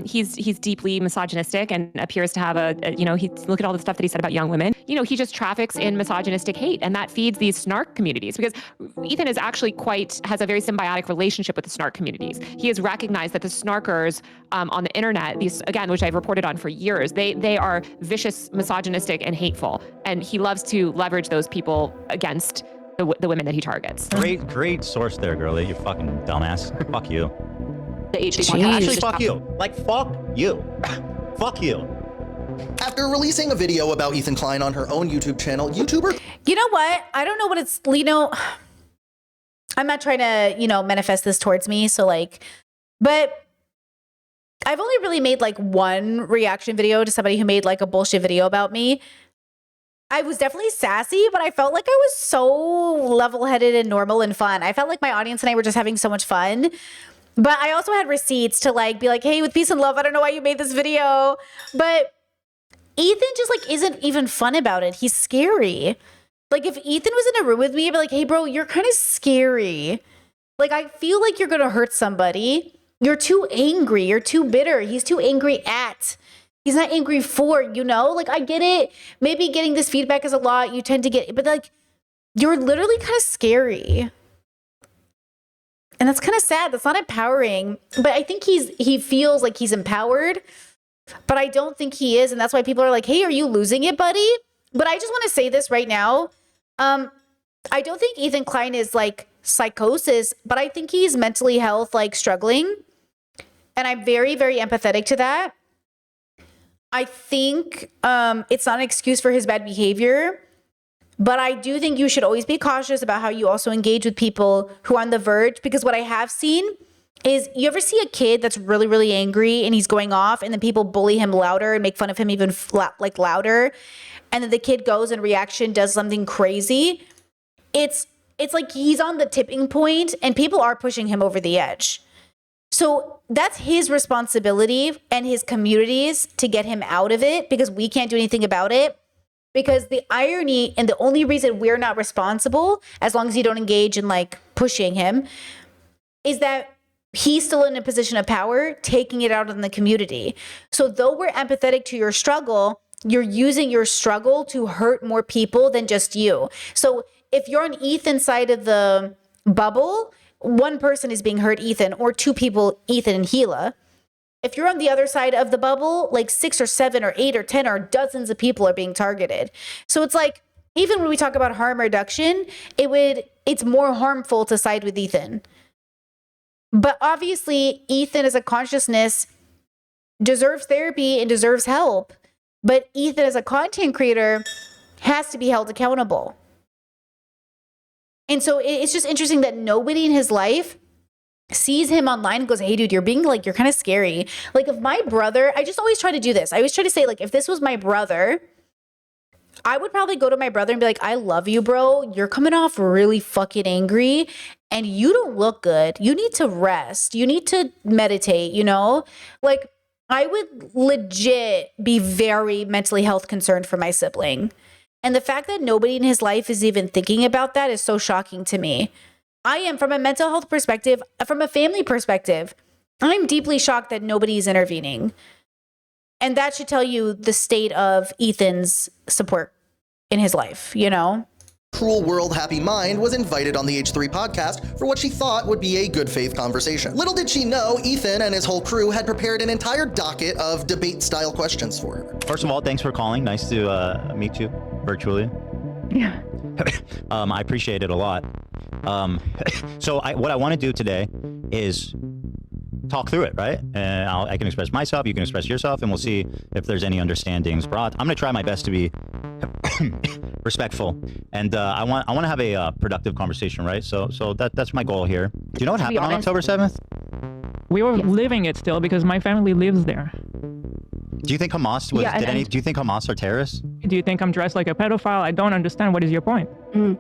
He's deeply misogynistic and appears to have look at all the stuff that he said about young women. He just traffics in misogynistic hate, and that feeds these snark communities, because Ethan is actually has a very symbiotic relationship with the snark communities. He has recognized that the snarkers on the internet, these, again, which I've reported on for years, they are vicious, misogynistic, and hateful. And he loves to leverage those people against the women that he targets. Great source there, girlie. You fucking dumbass. Fuck you. The HD Actually, fuck you. Like, fuck you. Fuck you. After releasing a video about Ethan Klein on her own YouTube channel, YouTuber... You know what? I don't know what it's, I'm not trying to, manifest this towards me. So but I've only really made one reaction video to somebody who made a bullshit video about me. I was definitely sassy, but I felt like I was so level-headed and normal and fun. I felt like my audience and I were just having so much fun. But I also had receipts to be like, hey, with peace and love, I don't know why you made this video. But Ethan just isn't even fun about it. He's scary. If Ethan was in a room with me, I'd be like, hey, bro, you're kind of scary. I feel like you're going to hurt somebody. You're too angry. You're too bitter. He's too angry at. He's not angry for, I get it. Maybe getting this feedback is a lot. You tend to get, but you're literally kind of scary. And that's kind of sad. That's not empowering. But I think he feels like he's empowered, but I don't think he is. And that's why people are like, hey, are you losing it, buddy? But I just want to say this right now. I don't think Ethan Klein is psychosis, but I think he's mentally health, struggling. And I'm very, very empathetic to that. I think it's not an excuse for his bad behavior, but I do think you should always be cautious about how you also engage with people who are on the verge, because what I have seen is, you ever see a kid that's really, really angry and he's going off, and then people bully him louder and make fun of him even louder, and then the kid goes and reaction does something crazy? It's like he's on the tipping point and people are pushing him over the edge. So that's his responsibility and his community's to get him out of it, because we can't do anything about it. Because the irony, and the only reason we're not responsible, as long as you don't engage in pushing him, is that he's still in a position of power, taking it out on the community. So though we're empathetic to your struggle, you're using your struggle to hurt more people than just you. So if you're on Ethan's side of the bubble, one person is being hurt, Ethan, or two people, Ethan and Gila. If you're on the other side of the bubble, 6 or 7 or 8 or 10 or dozens of people are being targeted. So it's even when we talk about harm reduction, it's more harmful to side with Ethan. But obviously, Ethan as a consciousness deserves therapy and deserves help. But Ethan as a content creator has to be held accountable. And so it's just interesting that nobody in his life sees him online and goes, hey, dude, you're being you're kind of scary. If my brother, I just always try to do this. I always try to say, if this was my brother, I would probably go to my brother and be like, I love you, bro. You're coming off really fucking angry and you don't look good. You need to rest. You need to meditate, I would legit be very mentally health concerned for my sibling. And the fact that nobody in his life is even thinking about that is so shocking to me. I am, from a mental health perspective, from a family perspective, I'm deeply shocked that nobody's intervening. And that should tell you the state of Ethan's support in his life, Cruel World Happy Mind was invited on the H3 podcast for what she thought would be a good faith conversation. Little did she know, Ethan and his whole crew had prepared an entire docket of debate-style questions for her. First of all, thanks for calling. Nice to meet you virtually. Yeah. I appreciate it a lot. So what I want to do today is talk through it, right? And I can express myself, you can express yourself, and we'll see if there's any understandings brought. I'm going to try my best to be respectful, and I want to have a productive conversation, right? So that's my goal here. Do you know what happened on October 7th? We were living it still because my family lives there. Do you think Hamas was? Yeah, Do you think Hamas are terrorists? Do you think I'm dressed like a pedophile? I don't understand. What is your point?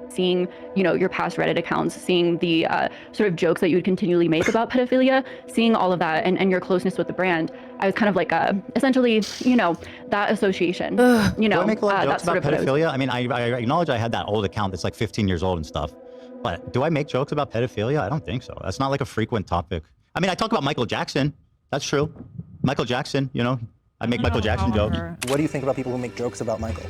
Seeing, your past Reddit accounts, seeing the sort of jokes that you would continually make about pedophilia, seeing all of that and your closeness with the brand, I was kind of like, essentially, that association. Do I make a lot of jokes that's sort about of what I was- pedophilia? I mean, I acknowledge I had that old account that's like 15 years old and stuff. But do I make jokes about pedophilia? I don't think so. That's not like a frequent topic. I mean, I talk about Michael Jackson. That's true. Michael Jackson, I make Michael Jackson jokes. What do you think about people who make jokes about Michael?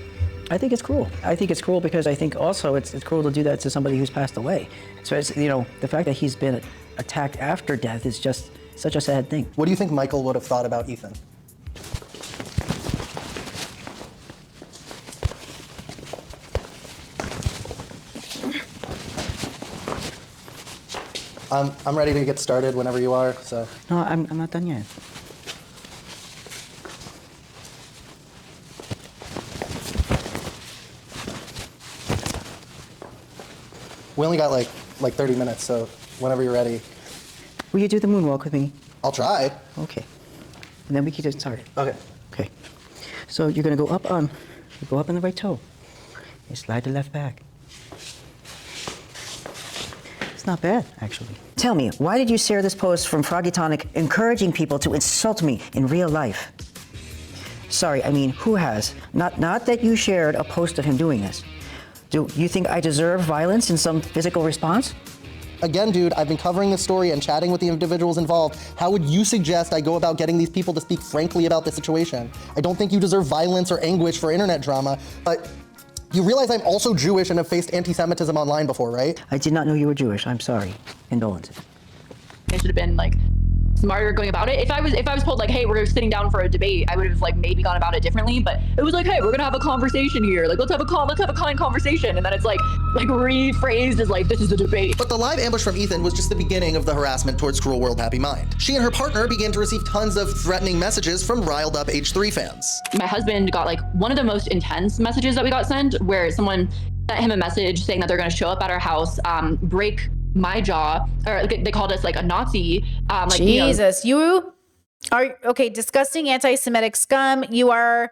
I think it's cruel. I think it's cruel because I think also it's cruel to do that to somebody who's passed away. So it's, the fact that he's been attacked after death is just such a sad thing. What do you think Michael would have thought about Ethan? I'm ready to get started whenever you are, so. No, I'm not done yet. We only got like 30 minutes, so whenever you're ready. Will you do the moonwalk with me? I'll try. Okay. And then we can get started. Okay. Okay. So you're gonna go up on the right toe. And slide the left back. It's not bad, actually. Tell me, why did you share this post from Froggy Tonic encouraging people to insult me in real life? Sorry, I mean, who has? Not that you shared a post of him doing this. Do you think I deserve violence and some physical response? Again, dude, I've been covering this story and chatting with the individuals involved. How would you suggest I go about getting these people to speak frankly about the situation? I don't think you deserve violence or anguish for internet drama, but you realize I'm also Jewish and have faced anti-Semitism online before, right? I did not know you were Jewish. I'm sorry. Condolences. I should have been smarter going about it. If I was told hey, we're sitting down for a debate, I would have maybe gone about it differently. But it was hey, we're gonna have a conversation here. Let's have a kind conversation. And then it's rephrased as this is a debate. But the live ambush from Ethan was just the beginning of the harassment towards Cruel World Happy Mind. She and her partner began to receive tons of threatening messages from riled up H3 fans. My husband got one of the most intense messages that we got sent, where someone sent him a message saying that they're gonna show up at our house, break my jaw, or they called us a Nazi. Jesus, you are okay. Disgusting anti-Semitic scum. You are.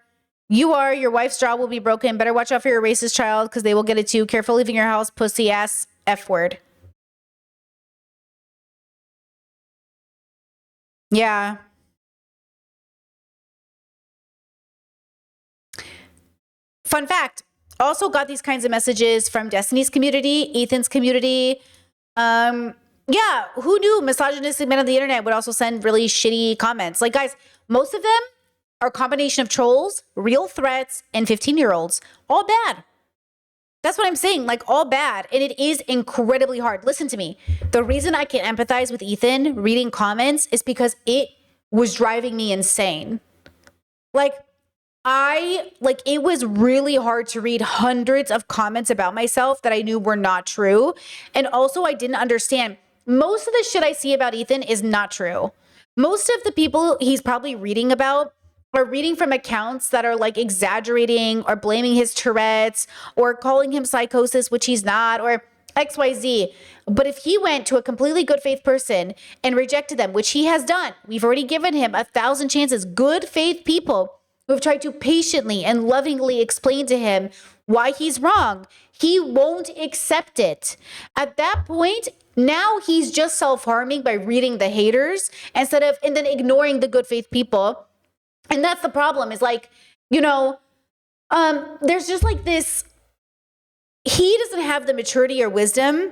Your wife's jaw will be broken. Better watch out for your racist child because they will get it too. Careful leaving your house, pussy ass F word. Yeah. Fun fact. Also got these kinds of messages from Destiny's community, Ethan's community. Yeah, who knew misogynistic men on the internet would also send really shitty comments? Guys, most of them are a combination of trolls, real threats, and 15-year-olds. All bad. That's what I'm saying, all bad. And it is incredibly hard. Listen to me. The reason I can empathize with Ethan reading comments is because it was driving me insane. It was really hard to read hundreds of comments about myself that I knew were not true. And also I didn't understand. Most of the shit I see about Ethan is not true. Most of the people he's probably reading about are reading from accounts that are exaggerating or blaming his Tourette's or calling him psychosis, which he's not, or XYZ. But if he went to a completely good faith person and rejected them, which he has done, we've already given him 1,000 chances, good faith people who have tried to patiently and lovingly explain to him why he's wrong, he won't accept it. At that point, now he's just self-harming by reading the haters and then ignoring the good faith people. And that's the problem is there's just this, he doesn't have the maturity or wisdom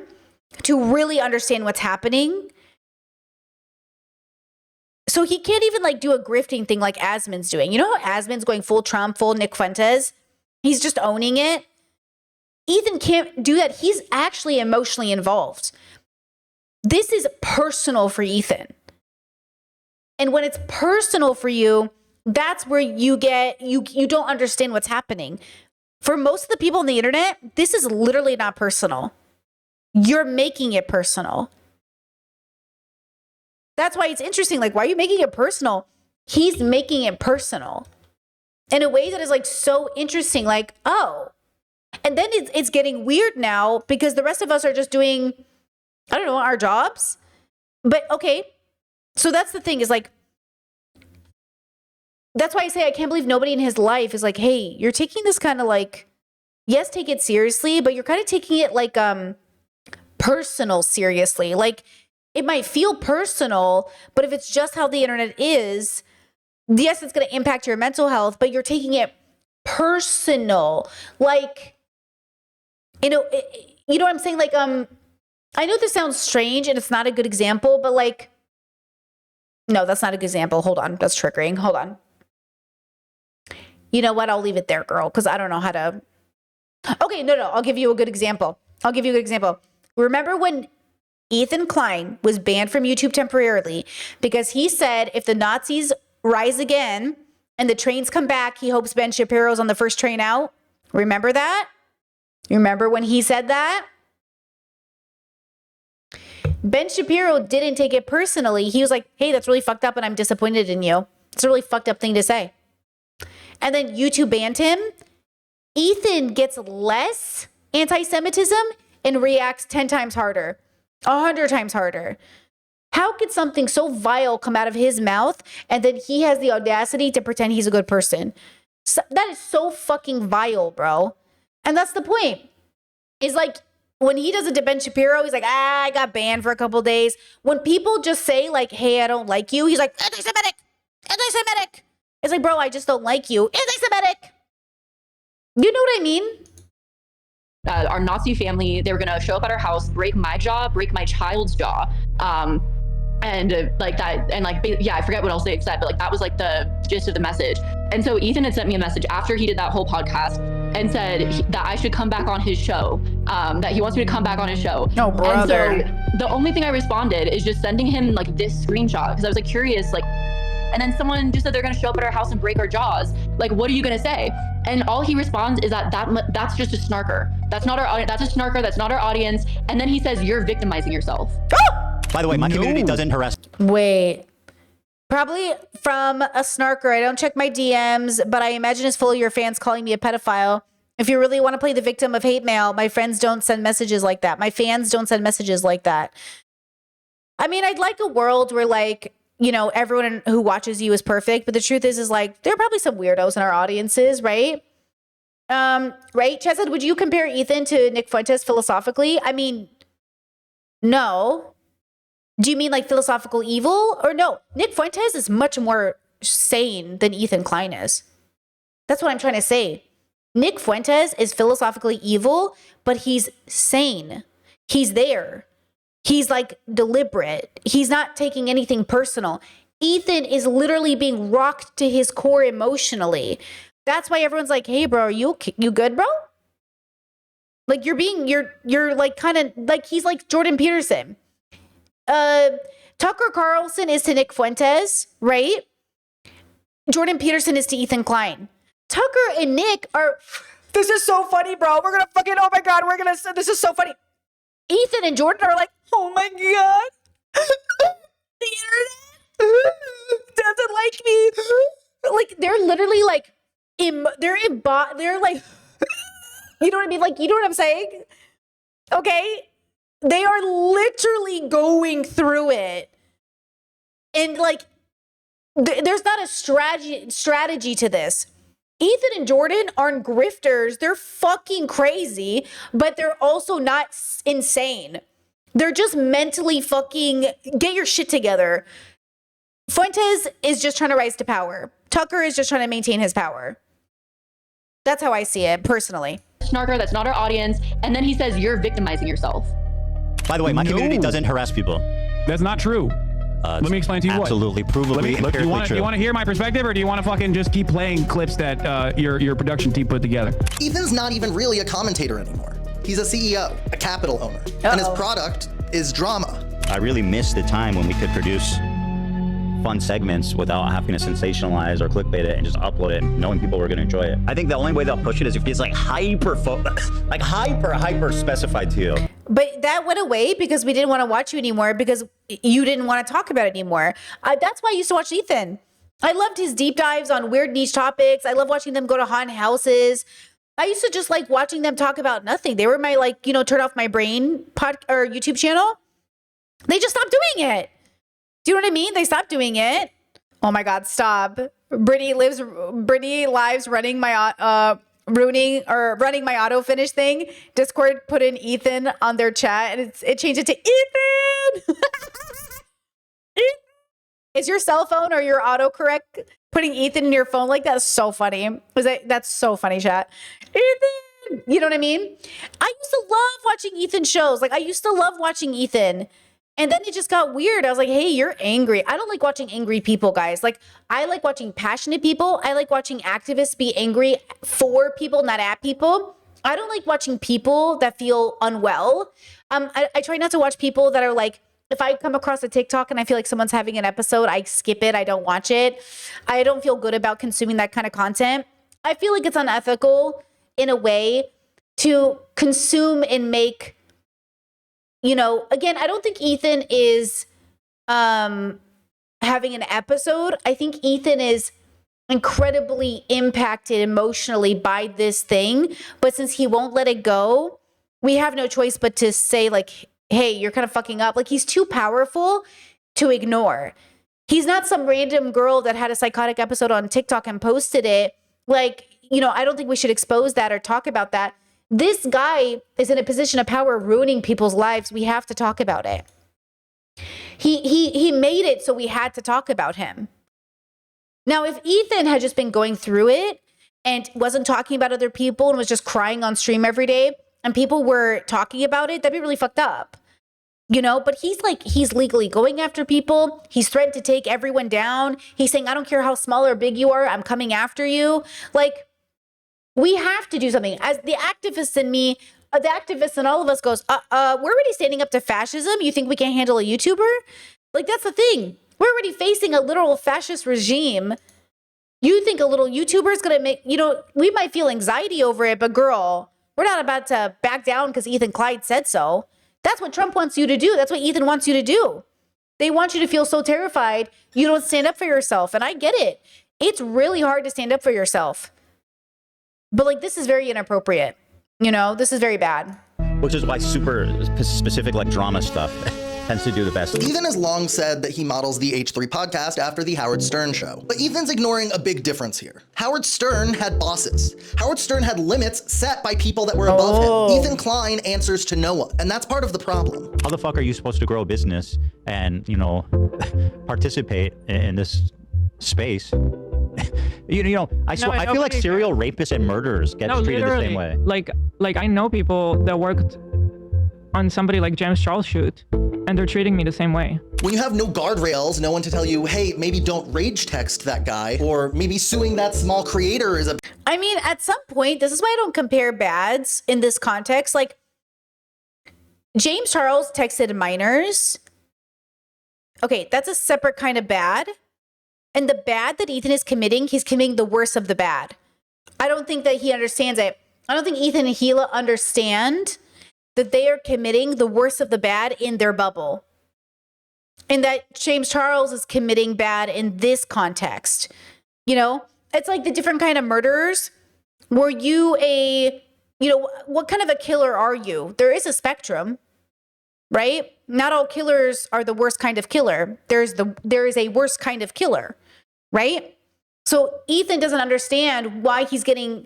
to really understand what's happening. So he can't even do a grifting thing like Asmon's doing. You know how Asmon's going full Trump, full Nick Fuentes? He's just owning it. Ethan can't do that. He's actually emotionally involved. This is personal for Ethan. And when it's personal for you, that's where you don't understand what's happening. For most of the people on the internet, this is literally not personal. You're making it personal. That's why it's interesting. Why are you making it personal? He's making it personal in a way that is so interesting. Oh, and then it's getting weird now because the rest of us are just doing, I don't know, our jobs. But okay. So that's the thing is that's why I say I can't believe nobody in his life is like, hey, you're taking this kind of like, yes, take it seriously, but you're kind of taking it like personal seriously. Like, it might feel personal, but if it's just how the internet is, yes, it's going to impact your mental health, but you're taking it personal. Like, you know what I'm saying? Like, I know this sounds strange and it's not a good example, but like, no, that's not a good example. Hold on. That's triggering. Hold on. You know what? I'll leave it there, girl, because I don't know how to. Okay, no. I'll give you a good example. Remember when Ethan Klein was banned from YouTube temporarily because he said if the Nazis rise again and the trains come back, he hopes Ben Shapiro's on the first train out? Remember that? You remember when he said that? Ben Shapiro didn't take it personally. He was like, hey, that's really fucked up and I'm disappointed in you. It's a really fucked up thing to say. And then YouTube banned him. Ethan gets less anti-Semitism and reacts 10 times harder, 100 times harder. How could something so vile come out of his mouth and then he has the audacity to pretend he's a good person? So, that is so fucking vile, bro. And that's the point. Is like, when he does it to Ben Shapiro, he's like, I got banned for a couple days. When people just say like, hey, I don't like you, he's like, anti-Semitic. It's like, bro, I just don't like you. Anti-Semitic. You know what I mean? Our Nazi family, they were going to show up at our house, break my jaw, break my child's jaw. Like that, and like, yeah, I forget what else they said, but like that was like the gist of the message. And so Ethan had sent me a message after he did that whole podcast and said that I should come back on his show, that he wants me to come back on his show. No, brother. And so the only thing I responded is just sending him like this screenshot because I was like curious, like, and then someone just said they're going to show up at our house and break our jaws. Like, what are you going to say? And all he responds is that's just a snarker. That's not our audience. That's a snarker. That's not our audience. And then he says, you're victimizing yourself. By the way, my community doesn't harass. Wait. Probably from a snarker. I don't check my DMs, but I imagine it's full of your fans calling me a pedophile. If you really want to play the victim of hate mail, my friends don't send messages like that. My fans don't send messages like that. I mean, I'd like a world where like, you know, everyone who watches you is perfect, but the truth is like, there are probably some weirdos in our audiences, right? Right? Chesed, would you compare Ethan to Nick Fuentes philosophically? I mean, no. Do you mean like philosophical evil or no? Nick Fuentes is much more sane than Ethan Klein is. That's what I'm trying to say. Nick Fuentes is philosophically evil, but he's sane. He's there. He's like deliberate. He's not taking anything personal. Ethan is literally being rocked to his core emotionally. That's why everyone's like, hey, bro, are you good, bro? Like you're like kind of like, he's like Jordan Peterson. Tucker Carlson is to Nick Fuentes, right? Jordan Peterson is to Ethan Klein. Tucker and Nick are, this is so funny, bro. We're going to fucking, oh my God, this is so funny. Ethan and Jordan are like, oh my God, the internet doesn't like me. Like, they're literally like, they're like, you know what I mean? Like, you know what I'm saying? Okay. They are literally going through it. And like, there's not a strategy to this. Ethan and Jordan aren't grifters. They're fucking crazy, but they're also not insane. They're just mentally fucking get your shit together. Fuentes is just trying to rise to power. Tucker is just trying to maintain his power. That's how I see it personally. Snarker, that's not our audience. And then he says, you're victimizing yourself. By the way, my community doesn't harass people. That's not true. Let me explain to you absolutely, provably, empirically true. You want to hear my perspective, or do you want to fucking just keep playing clips that your production team put together? Ethan's not even really a commentator anymore. He's a CEO, a capital owner, and his product is drama. I really miss the time when we could produce fun segments without having to sensationalize or clickbait it and just upload it, knowing people were going to enjoy it. I think the only way they'll push it is if it's like hyper specified to you. But that went away because we didn't want to watch you anymore because you didn't want to talk about it anymore. That's why I used to watch Ethan. I loved his deep dives on weird niche topics. I love watching them go to haunted houses. I used to just like watching them talk about nothing. They were my like, turn off my brain or YouTube channel. They just stopped doing it. Do you know what I mean? They stopped doing it. Oh my God, stop. Brittany lives running my running my auto finish thing. Discord put in Ethan on their chat, and it changed it to Ethan. Is your cell phone or your autocorrect putting Ethan in your phone like that? Is so funny. That's so funny, chat. Ethan, you know what I mean? I used to love watching Ethan shows. Like I used to love watching Ethan. And then it just got weird. I was like, hey, you're angry. I don't like watching angry people, guys. Like I like watching passionate people. I like watching activists be angry for people, not at people. I don't like watching people that feel unwell. I try not to watch people that are like, if I come across a TikTok and I feel like someone's having an episode, I skip it. I don't watch it. I don't feel good about consuming that kind of content. I feel like it's unethical in a way to consume and make, you know, again, I don't think Ethan is having an episode. I think Ethan is incredibly impacted emotionally by this thing. But since he won't let it go, we have no choice but to say like, hey, you're kind of fucking up. Like he's too powerful to ignore. He's not some random girl that had a psychotic episode on TikTok and posted it. Like, you know, I don't think we should expose that or talk about that. This guy is in a position of power ruining people's lives. We have to talk about it. He made it, so we had to talk about him. Now, if Ethan had just been going through it and wasn't talking about other people and was just crying on stream every day and people were talking about it, that'd be really fucked up. You know, but he's legally going after people. He's threatened to take everyone down. He's saying, I don't care how small or big you are, I'm coming after you. Like, we have to do something. As the activists in me, the activists in all of us goes, we're already standing up to fascism. You think we can't handle a YouTuber? Like, that's the thing. We're already facing a literal fascist regime. You think a little YouTuber is going to make, you know, we might feel anxiety over it, but girl, we're not about to back down because Ethan Clyde said so. That's what Trump wants you to do. That's what Ethan wants you to do. They want you to feel so terrified you don't stand up for yourself. And I get it. It's really hard to stand up for yourself. But like, this is very inappropriate. You know, this is very bad. Which is why super specific like drama stuff tends to do the best. Ethan has long said that he models the H3 podcast after the Howard Stern show. But Ethan's ignoring a big difference here. Howard Stern had bosses. Howard Stern had limits set by people that were above him. Ethan Klein answers to no one, and that's part of the problem. How the fuck are you supposed to grow a business and, you know, participate in this space? You know, I feel like serial rapists and murderers get treated the same way. Like I know people that worked on somebody like James Charles shoot, and they're treating me the same way. When you have no guardrails, no one to tell you, hey, maybe don't rage text that guy, or maybe suing that small creator is a... I mean, at some point, this is why I don't compare bads in this context. Like, James Charles texted minors. Okay, that's a separate kind of bad. And the bad that Ethan is committing, he's committing the worst of the bad. I don't think that he understands it. I don't think Ethan and Gila understand that they are committing the worst of the bad in their bubble. And that James Charles is committing bad in this context. You know, it's like the different kind of murderers. Were you what kind of a killer are you? There is a spectrum, right? Not all killers are the worst kind of killer. There is a worse kind of killer, right? So Ethan doesn't understand why he's getting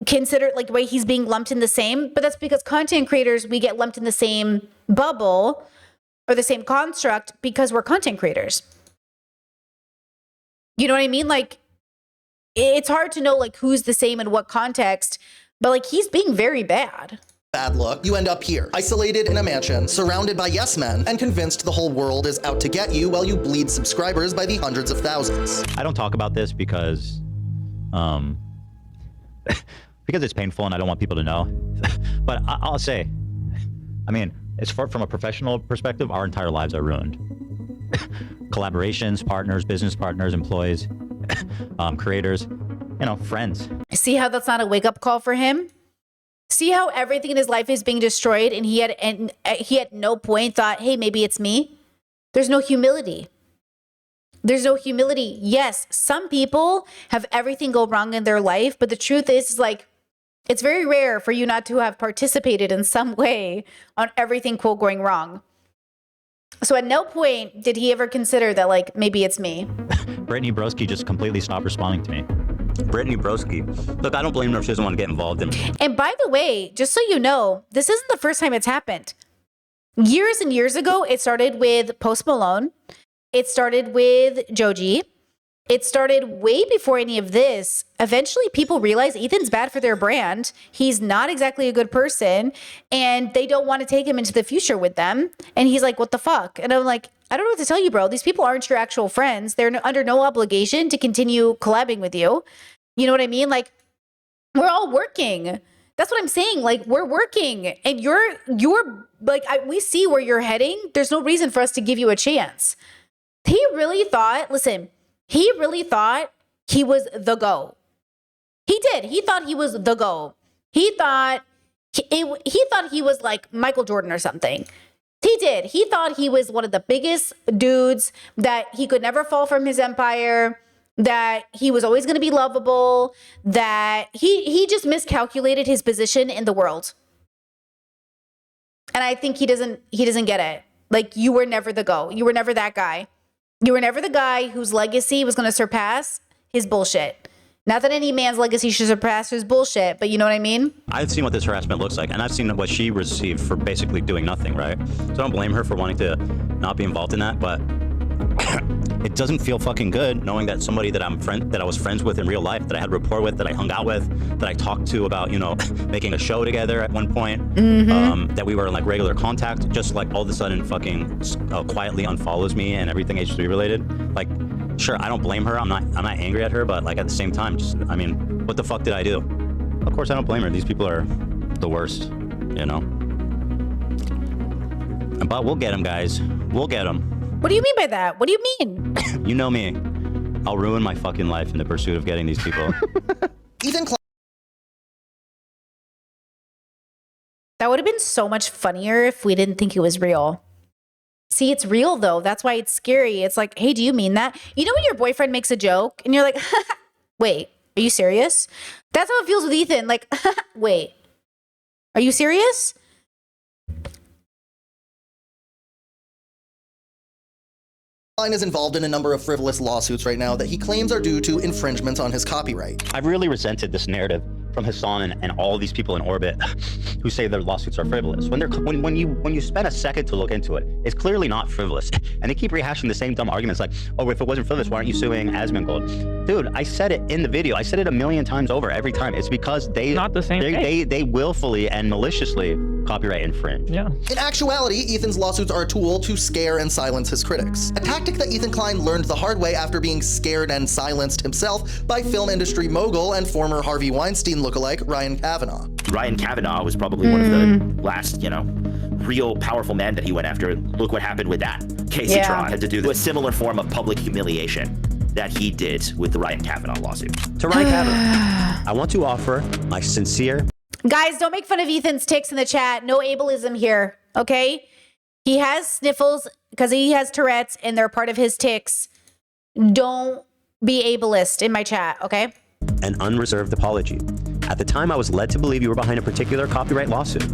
considered, like, why he's being lumped in the same, but that's because content creators, we get lumped in the same bubble or the same construct because we're content creators. You know what I mean? Like, it's hard to know like who's the same in what context, but like he's being very bad. Bad look, you end up here, isolated in a mansion, surrounded by yes men, and convinced the whole world is out to get you while you bleed subscribers by the hundreds of thousands. I don't talk about this because because it's painful and I don't want people to know. But I'll say, I mean, it's from a professional perspective, our entire lives are ruined. Collaborations, partners, business partners, employees, creators, you know, friends. See how that's not a wake-up call for him? See how everything in his life is being destroyed and he at no point thought, hey, maybe it's me? There's no humility. There's no humility. Yes, some people have everything go wrong in their life, but the truth is like, it's very rare for you not to have participated in some way on everything, quote, going wrong. So at no point did he ever consider that, like, maybe it's me. Brittany Broski just completely stopped responding to me. Brittany Broski. Look, I don't blame her if she doesn't want to get involved in. And by the way, just so you know, this isn't the first time it's happened. Years and years ago, it started with Post Malone. It started with Joji. It started way before any of this. Eventually, people realize Ethan's bad for their brand. He's not exactly a good person, and they don't want to take him into the future with them. And he's like, what the fuck? And I'm like, I don't know what to tell you, bro. These people aren't your actual friends. They're under no obligation to continue collabing with you. You know what I mean? Like, we're all working. That's what I'm saying. Like, we're working, and you're like, we see where you're heading. There's no reason for us to give you a chance. He really thought, listen, he really thought he was the GO. He did. He thought he was the GO. He thought he was like Michael Jordan or something. He did. He thought he was one of the biggest dudes, that he could never fall from his empire, that he was always going to be lovable, that he just miscalculated his position in the world. And I think he doesn't get it. Like, you were never the GO. You were never that guy. You were never the guy whose legacy was going to surpass his bullshit. Not that any man's legacy should surpass his bullshit, but you know what I mean? I've seen what this harassment looks like, and I've seen what she received for basically doing nothing, right? So I don't blame her for wanting to not be involved in that, but it doesn't feel fucking good knowing that somebody that I was friends with in real life, that I had rapport with, that I hung out with, that I talked to about, you know, making a show together at one point, that we were in like regular contact, just like all of a sudden fucking quietly unfollows me and everything H3 related. Like, sure, I don't blame her. I'm not angry at her, but like at the same time, just, I mean, what the fuck did I do? Of course I don't blame her. These people are the worst, you know? But we'll get them, guys. We'll get them. What do you mean by that? What do you mean? You know me. I'll ruin my fucking life in the pursuit of getting these people. Ethan Klein. That would have been so much funnier if we didn't think it was real. See, it's real though. That's why it's scary. It's like, hey, do you mean that? You know when your boyfriend makes a joke and you're like, wait, are you serious? That's how it feels with Ethan. Like, wait, are you serious? Is involved in a number of frivolous lawsuits right now that he claims are due to infringements on his copyright. I've really resented this narrative from Hassan and all these people in orbit who say their lawsuits are frivolous. When you spend a second to look into it, it's clearly not frivolous. And they keep rehashing the same dumb arguments like, oh, if it wasn't frivolous, why aren't you suing Asmongold? Dude, I said it in the video. I said it a million times over every time. It's because they not the same thing. They willfully and maliciously copyright infringe. Yeah. In actuality, Ethan's lawsuits are a tool to scare and silence his critics. A tactic that Ethan Klein learned the hard way after being scared and silenced himself by film industry mogul and former Harvey Weinstein lookalike Ryan Kavanaugh. Ryan Kavanaugh was probably one of the last, you know, real powerful men that he went after. Look what happened with that. Casey Tron had to do a similar form of public humiliation that he did with the Ryan Kavanaugh lawsuit. To Ryan Kavanaugh, I want to offer my sincere... Guys, don't make fun of Ethan's tics in the chat. No ableism here, okay? He has sniffles because he has Tourette's and they're part of his tics. Don't be ableist in my chat, okay? An unreserved apology. At the time, I was led to believe you were behind a particular copyright lawsuit.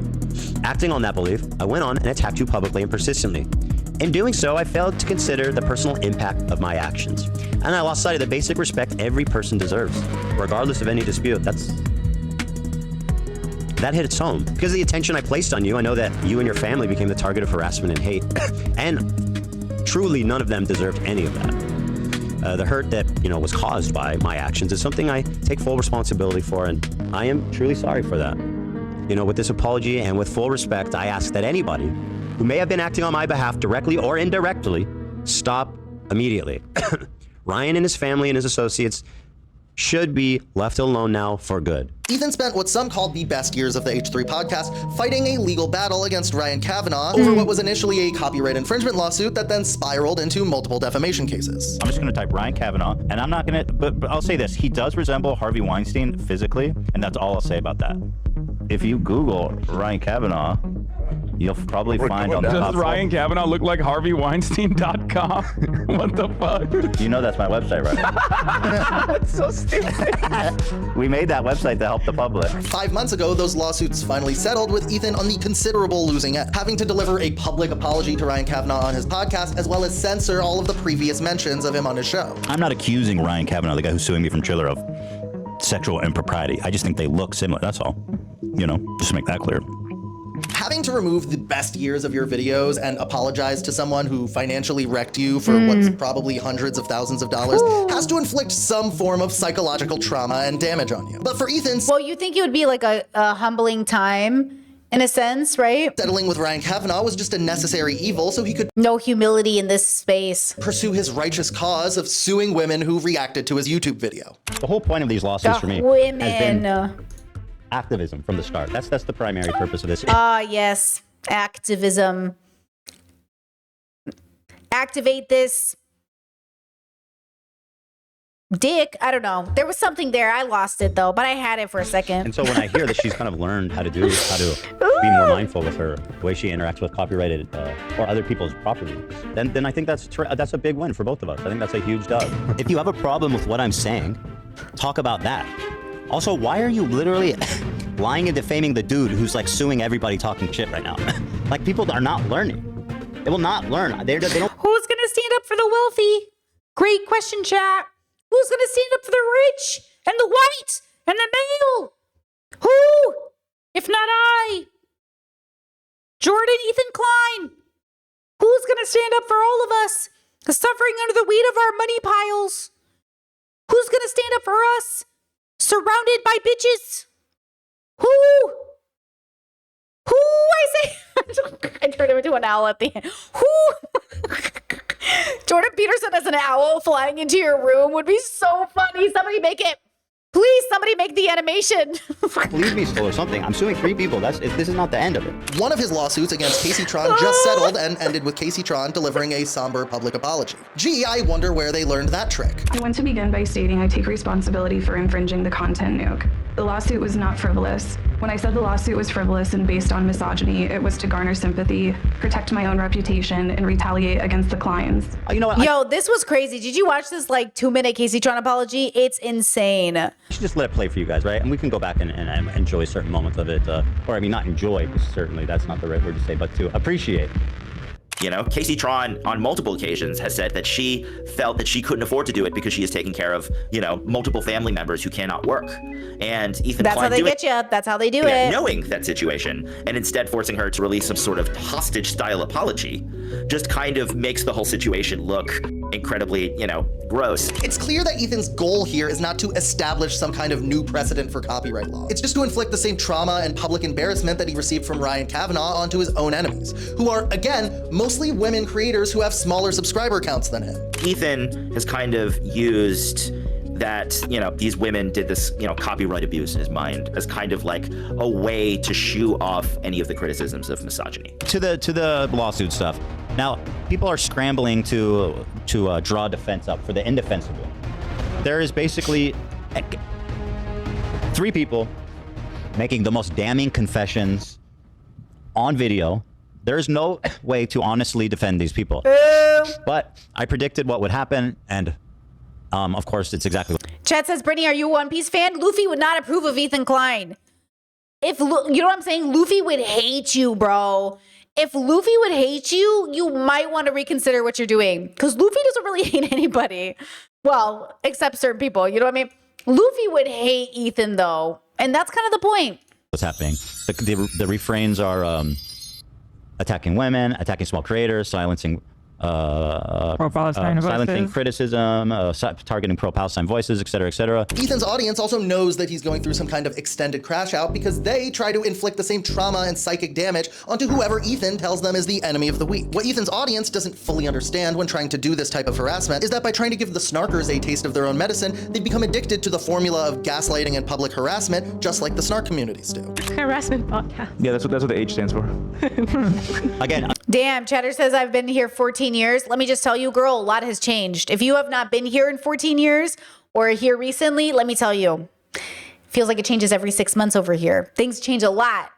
Acting on that belief, I went on and attacked you publicly and persistently. In doing so, I failed to consider the personal impact of my actions. And I lost sight of the basic respect every person deserves, regardless of any dispute. That hit its home. Because of the attention I placed on you, I know that you and your family became the target of harassment and hate. And truly, none of them deserved any of that. The hurt that, was caused by my actions is something I take full responsibility for, and I am truly sorry for that. With this apology and with full respect, I ask that anybody who may have been acting on my behalf directly or indirectly stop immediately. Ryan and his family and his associates should be left alone now for good. Ethan spent what some called the best years of the H3 podcast fighting a legal battle against Ryan Kavanaugh over what was initially a copyright infringement lawsuit that then spiraled into multiple defamation cases. I'm just going to type Ryan Kavanaugh, and I'm not going to, but I'll say this. He does resemble Harvey Weinstein physically, and that's all I'll say about that. If you Google Ryan Kavanaugh, you'll probably find on the top. Does Ryan Kavanaugh look like HarveyWeinstein.com? What the fuck? You know that's my website, right? That's so stupid. We made that website to help the public. 5 months ago, those lawsuits finally settled, with Ethan on the considerable losing end, having to deliver a public apology to Ryan Kavanaugh on his podcast, as well as censor all of the previous mentions of him on his show. I'm not accusing Ryan Kavanaugh, the guy who's suing me from Triller, of sexual impropriety. I just think they look similar. That's all. You know, just to make that clear. Having to remove the best years of your videos and apologize to someone who financially wrecked you for what's probably hundreds of thousands of dollars has to inflict some form of psychological trauma and damage on you. But for Ethan, well, you think it would be like a humbling time in a sense, right? Settling with Ryan Kavanaugh was just a necessary evil so he could no humility in this space. Pursue his righteous cause of suing women who reacted to his YouTube video. The whole point of these lawsuits for me women. has been activism from the start. That's the primary purpose of this. Yes, activism. Activate this dick. I don't know. There was something there. I lost it though, but I had it for a second. And so when I hear that she's kind of learned how to be more mindful with her the way she interacts with copyrighted or other people's property, then I think that's a big win for both of us. I think that's a huge dub. If you have a problem with what I'm saying, talk about that. Also, why are you literally lying and defaming the dude who's like suing everybody talking shit right now? Like, people are not learning. They will not learn. They don't. Who's gonna stand up for the wealthy? Great question, chat. Who's gonna stand up for the rich and the white and the male? Who? If not I. Jordan Ethan Klein. Who's gonna stand up for all of us, suffering under the weight of our money piles? Who's gonna stand up for us, surrounded by bitches? Who? I say. I turned him into an owl at the end. Who? Jordan Peterson as an owl flying into your room would be so funny. Somebody make it. Please, somebody make the animation. Leave me still or something. I'm suing 3 people. This is not the end of it. One of his lawsuits against Casey Tron just settled and ended with Casey Tron delivering a somber public apology. Gee, I wonder where they learned that trick. I want to begin by stating I take responsibility for infringing the content nuke. The lawsuit was not frivolous. When I said the lawsuit was frivolous and based on misogyny, it was to garner sympathy, protect my own reputation, and retaliate against the clients. You know what? Yo, this was crazy. Did you watch this like 2-minute Casey Tron apology? It's insane. I should just let it play for you guys, right? And we can go back and enjoy certain moments of it. Or I mean, not enjoy, because certainly that's not the right word to say, but to appreciate. You know, Casey Tron on multiple occasions has said that she felt that she couldn't afford to do it because she is taking care of, you know, multiple family members who cannot work. And Ethan That's Klein how they get you. That's how they do it. knowing that situation and instead forcing her to release some sort of hostage style apology just kind of makes the whole situation look incredibly, you know, gross. It's clear that Ethan's goal here is not to establish some kind of new precedent for copyright law. It's just to inflict the same trauma and public embarrassment that he received from Ryan Kavanaugh onto his own enemies, who are, again, mostly women creators who have smaller subscriber counts than him. Ethan has kind of used that, you know, these women did this, you know, copyright abuse in his mind as kind of like a way to shoo off any of the criticisms of misogyny. To the lawsuit stuff. Now, people are scrambling to draw defense up for the indefensible. There is basically 3 people making the most damning confessions on video. There's no way to honestly defend these people. But I predicted what would happen, and of course, it's exactly what. Chat says, Brittany, are you a One Piece fan? Luffy would not approve of Ethan Klein. You know what I'm saying? Luffy would hate you, bro. If Luffy would hate you, you might want to reconsider what you're doing. Because Luffy doesn't really hate anybody. Well, except certain people. You know what I mean? Luffy would hate Ethan, though. And that's kind of the point. What's happening? The refrains are attacking women, attacking small creators, silencing pro-Palestine silencing voices. criticism, targeting pro-Palestine voices, etc., etc. Ethan's audience also knows that he's going through some kind of extended crash out because they try to inflict the same trauma and psychic damage onto whoever Ethan tells them is the enemy of the week. What Ethan's audience doesn't fully understand when trying to do this type of harassment is that by trying to give the snarkers a taste of their own medicine, they become addicted to the formula of gaslighting and public harassment, just like the snark communities do. Harassment podcast. Yeah, that's what the H stands for. Again. Damn, Chatter says I've been here 14 years. Let me just tell you, girl, a lot has changed. If you have not been here in 14 years or here recently, let me tell you, feels like it changes every 6 months over here. Things change a lot.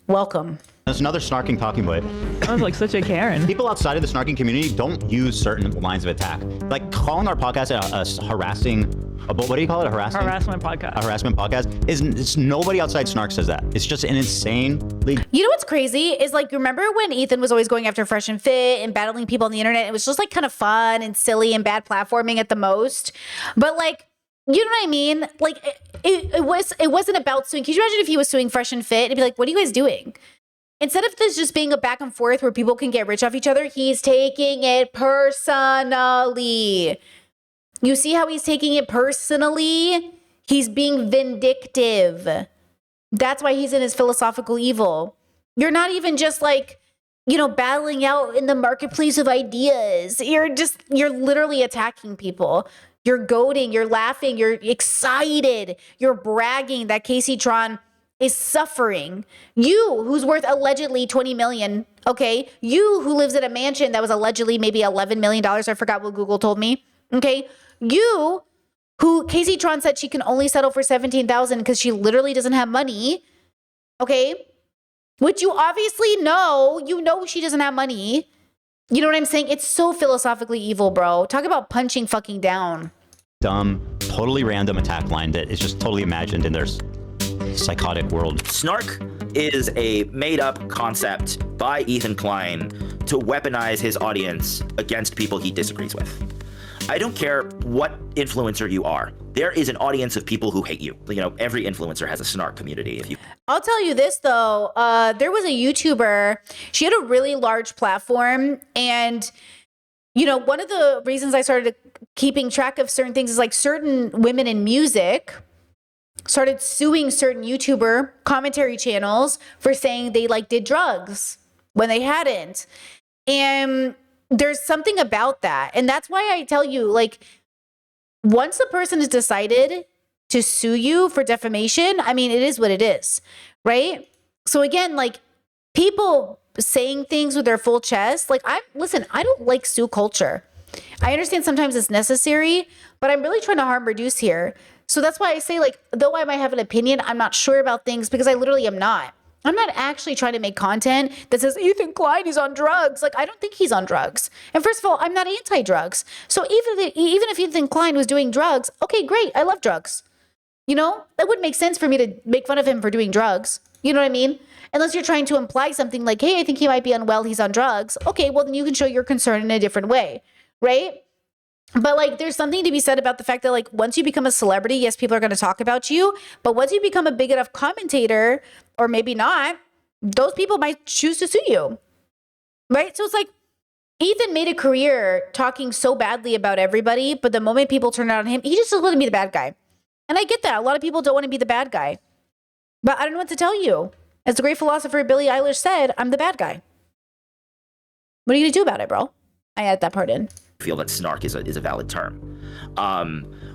Welcome. There's another snarking talking boy. Sounds like such a Karen. People outside of the snarking community don't use certain lines of attack. Like calling our podcast a harassing, what do you call it? A harassing? Harassment podcast. A harassment podcast it's nobody outside Snark says that. It's just an insanely. You know what's crazy is like, remember when Ethan was always going after Fresh and Fit and battling people on the internet? It was just like kind of fun and silly and bad platforming at the most. But like, you know what I mean? Like it wasn't about suing. Can you imagine if he was suing Fresh and Fit? It'd be like, what are you guys doing? Instead of this just being a back and forth where people can get rich off each other, he's taking it personally. You see how he's taking it personally? He's being vindictive. That's why he's in his philosophical evil. You're not even just like, you know, battling out in the marketplace of ideas. You're literally attacking people. You're goading, you're laughing, you're excited, you're bragging that Casey Tron is suffering. You, who's worth allegedly 20 million, okay? You who lives in a mansion that was allegedly maybe $11 million. I forgot what Google told me, okay? You who Casey Tron said she can only settle for 17,000 because she literally doesn't have money, okay? Which you obviously know. You know she doesn't have money. You know what I'm saying? It's so philosophically evil, bro. Talk about punching fucking down. Dumb, totally random attack line that is just totally imagined in their psychotic world. Snark is a made-up concept by Ethan Klein to weaponize his audience against people he disagrees with. I don't care what influencer you are. There is an audience of people who hate you. You know, every influencer has a Snark community. I'll tell you this though, there was a YouTuber, she had a really large platform, and you know, one of the reasons I started keeping track of certain things is like certain women in music started suing certain YouTuber commentary channels for saying they like did drugs when they hadn't. And there's something about that. And that's why I tell you, like, once a person has decided to sue you for defamation, I mean, it is what it is, right? So again, like, people saying things with their full chest, like, I don't like sue culture. I understand sometimes it's necessary, but I'm really trying to harm reduce here. So that's why I say, like, though I might have an opinion, I'm not sure about things because I literally am not. I'm not actually trying to make content that says Ethan Klein is on drugs. Like, I don't think he's on drugs. And first of all, I'm not anti-drugs. So even if Ethan Klein was doing drugs, okay, great. I love drugs. You know, that wouldn't make sense for me to make fun of him for doing drugs. You know what I mean? Unless you're trying to imply something like, hey, I think he might be unwell. He's on drugs. Okay, well, then you can show your concern in a different way, right? But like, there's something to be said about the fact that like, once you become a celebrity, yes, people are going to talk about you. But once you become a big enough commentator, or maybe not, those people might choose to sue you, right? So it's like, Ethan made a career talking so badly about everybody, but the moment people turn on him, he just doesn't want to be the bad guy. And I get that. A lot of people don't want to be the bad guy. But I don't know what to tell you. As the great philosopher Billie Eilish said, I'm the bad guy. What are you going to do about it, bro? I added that part in. Feel that snark is a valid term.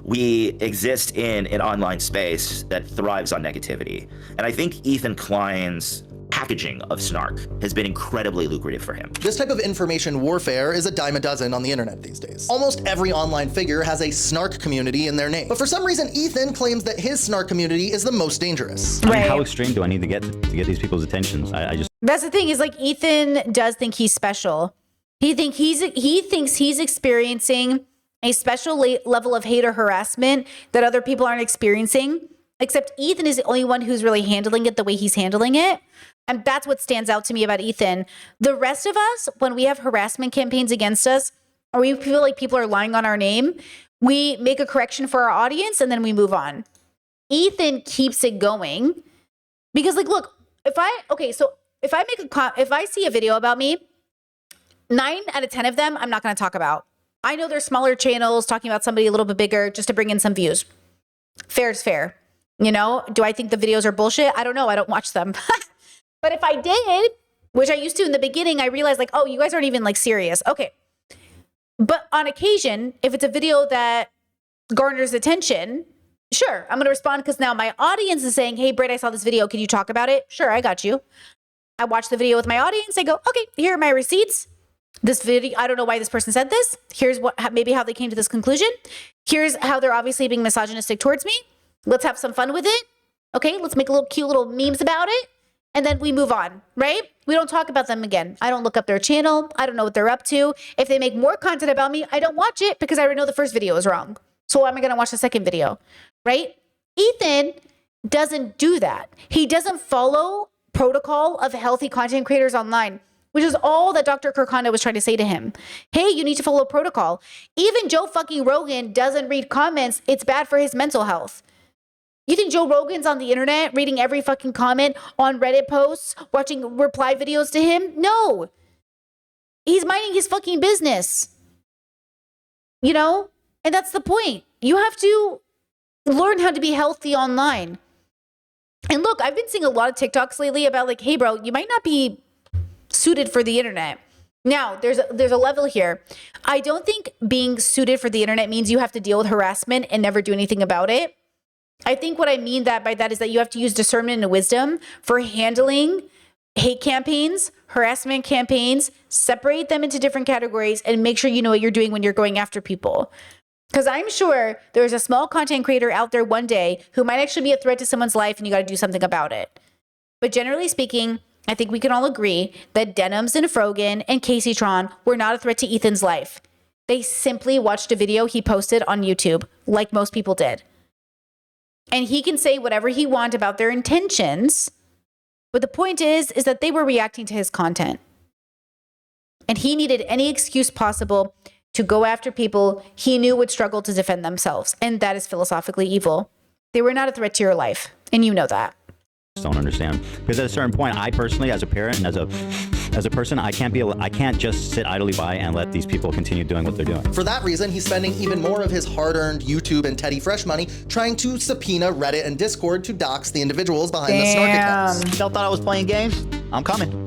We exist in an online space that thrives on negativity. And I think Ethan Klein's packaging of snark has been incredibly lucrative for him. This type of information warfare is a dime a dozen on the internet these days. Almost every online figure has a snark community in their name. But for some reason, Ethan claims that his snark community is the most dangerous. I mean, how extreme do I need to get these people's attentions? I just. That's the thing is like Ethan does think he's special. He thinks he's experiencing a special level of hate or harassment that other people aren't experiencing, except Ethan is the only one who's really handling it the way he's handling it. And that's what stands out to me about Ethan. The rest of us, when we have harassment campaigns against us, or we feel like people are lying on our name, we make a correction for our audience and then we move on. Ethan keeps it going because like, look, if I see a video about me, 9 out of 10 of them, I'm not going to talk about. I know there's smaller channels talking about somebody a little bit bigger just to bring in some views. Fair is fair. You know, do I think the videos are bullshit? I don't know. I don't watch them. But if I did, which I used to in the beginning, I realized like, oh, you guys aren't even like serious. Okay. But on occasion, if it's a video that garners attention, sure, I'm going to respond because now my audience is saying, hey, Britt, I saw this video. Can you talk about it? Sure, I got you. I watch the video with my audience. I go, okay, here are my receipts. This video, I don't know why this person said this. Here's maybe how they came to this conclusion. Here's how they're obviously being misogynistic towards me. Let's have some fun with it. Okay, let's make cute little memes about it. and then we move on, right? We don't talk about them again. I don't look up their channel. I don't know what they're up to. If they make more content about me, I don't watch it because I already know the first video is wrong. So why am I going to watch the second video, right? Ethan doesn't do that. He doesn't follow protocol of healthy content creators online, which is all that Dr. Kirkanda was trying to say to him. Hey, you need to follow protocol. Even Joe fucking Rogan doesn't read comments. It's bad for his mental health. You think Joe Rogan's on the internet reading every fucking comment on Reddit posts, watching reply videos to him? No. He's minding his fucking business. You know? And that's the point. You have to learn how to be healthy online. And look, I've been seeing a lot of TikToks lately about like, hey bro, you might not be suited for the internet. Now, there's a level here. I don't think being suited for the internet means you have to deal with harassment and never do anything about it. I think what I mean by that is that you have to use discernment and wisdom for handling hate campaigns, harassment campaigns, separate them into different categories, and make sure you know what you're doing when you're going after people. Because I'm sure there's a small content creator out there one day who might actually be a threat to someone's life and you got to do something about it. But generally speaking, I think we can all agree that Denims and Frogan and Casey Tron were not a threat to Ethan's life. They simply watched a video he posted on YouTube, like most people did. And he can say whatever he wants about their intentions, but the point is that they were reacting to his content. And he needed any excuse possible to go after people he knew would struggle to defend themselves. And that is philosophically evil. They were not a threat to your life, and you know that. Don't understand, because at a certain point, I personally, as a parent and as a person, I can't just sit idly by and let these people continue doing what they're doing. For that reason, he's spending even more of his hard-earned YouTube and Teddy Fresh money trying to subpoena Reddit and Discord to dox the individuals behind the snark accounts. Y'all thought I was playing games? I'm coming.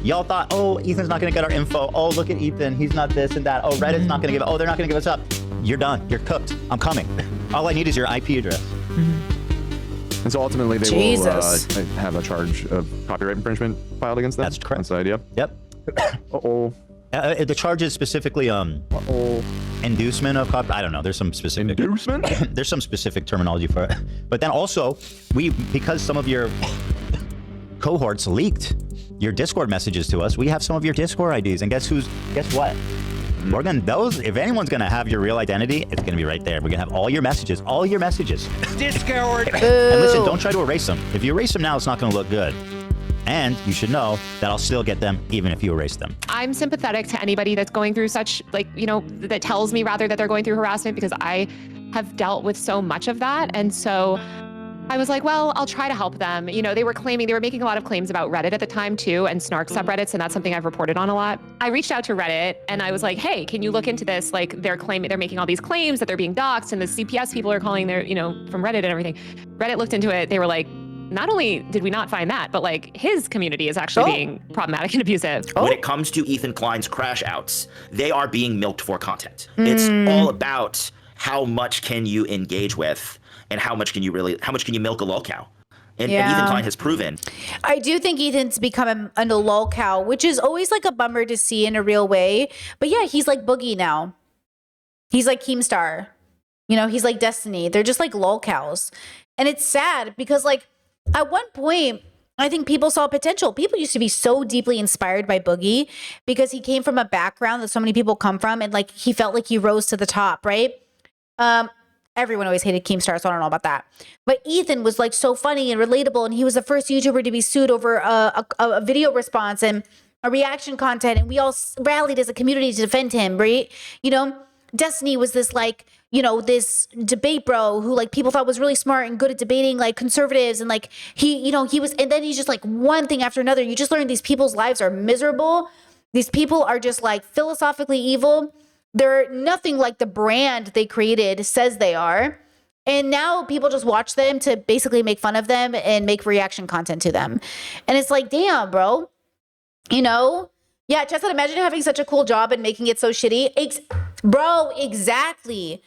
Y'all thought, oh, Ethan's not gonna get our info. Oh, look at Ethan, he's not this and that. Oh, Reddit's not gonna give it. Oh, they're not gonna give us up. You're done. You're cooked. I'm coming. All I need is your IP address. And so ultimately, they Jesus. will have a charge of copyright infringement filed against them. That's correct. That's the idea. Yep. Uh-oh. The charge is specifically inducement of copy. I don't know. There's some specific inducement. There's some specific terminology for it. But then also, because some of your cohorts leaked your Discord messages to us, we have some of your Discord IDs, and guess what? We're gonna if anyone's gonna have your real identity, it's gonna be right there. We're gonna have all your messages. Discord. And listen, don't try to erase them. If you erase them now, it's not gonna look good. And you should know that I'll still get them even if you erase them. I'm sympathetic to anybody that's going through such, that tells me rather that they're going through harassment, because I have dealt with so much of that. And so I was like, well, I'll try to help them. They were making a lot of claims about Reddit at the time too, and snark subreddits, and that's something I've reported on a lot. I reached out to Reddit and I was like, hey, can you look into this? Like, they're making all these claims that they're being doxxed, and the CPS people are calling their, from Reddit and everything. Reddit looked into it. They were like, not only did we not find that, but like his community is actually being problematic and abusive. When it comes to Ethan Klein's crash outs, they are being milked for content. It's all about how much can you engage with, and how much can you milk a lol cow? And Ethan Klein has proven. I do think Ethan's become a lol cow, which is always like a bummer to see in a real way. But yeah, he's like Boogie now. He's like Keemstar. He's like Destiny. They're just like lol cows. And it's sad because like at one point, I think people saw potential. People used to be so deeply inspired by Boogie because he came from a background that so many people come from, and like he felt like he rose to the top, right? Everyone always hated Keemstar, so I don't know about that. But Ethan was like so funny and relatable, and he was the first YouTuber to be sued over a video response and a reaction content, and we all rallied as a community to defend him, right? Destiny was this like, this debate bro who like people thought was really smart and good at debating like conservatives, and like he was, and then he's just like one thing after another. You just learn these people's lives are miserable. These people are just like philosophically evil. They're nothing like the brand they created says they are. And now people just watch them to basically make fun of them and make reaction content to them. And it's like, damn, bro. Yeah, Chester, imagine having such a cool job and making it so shitty. Bro, exactly.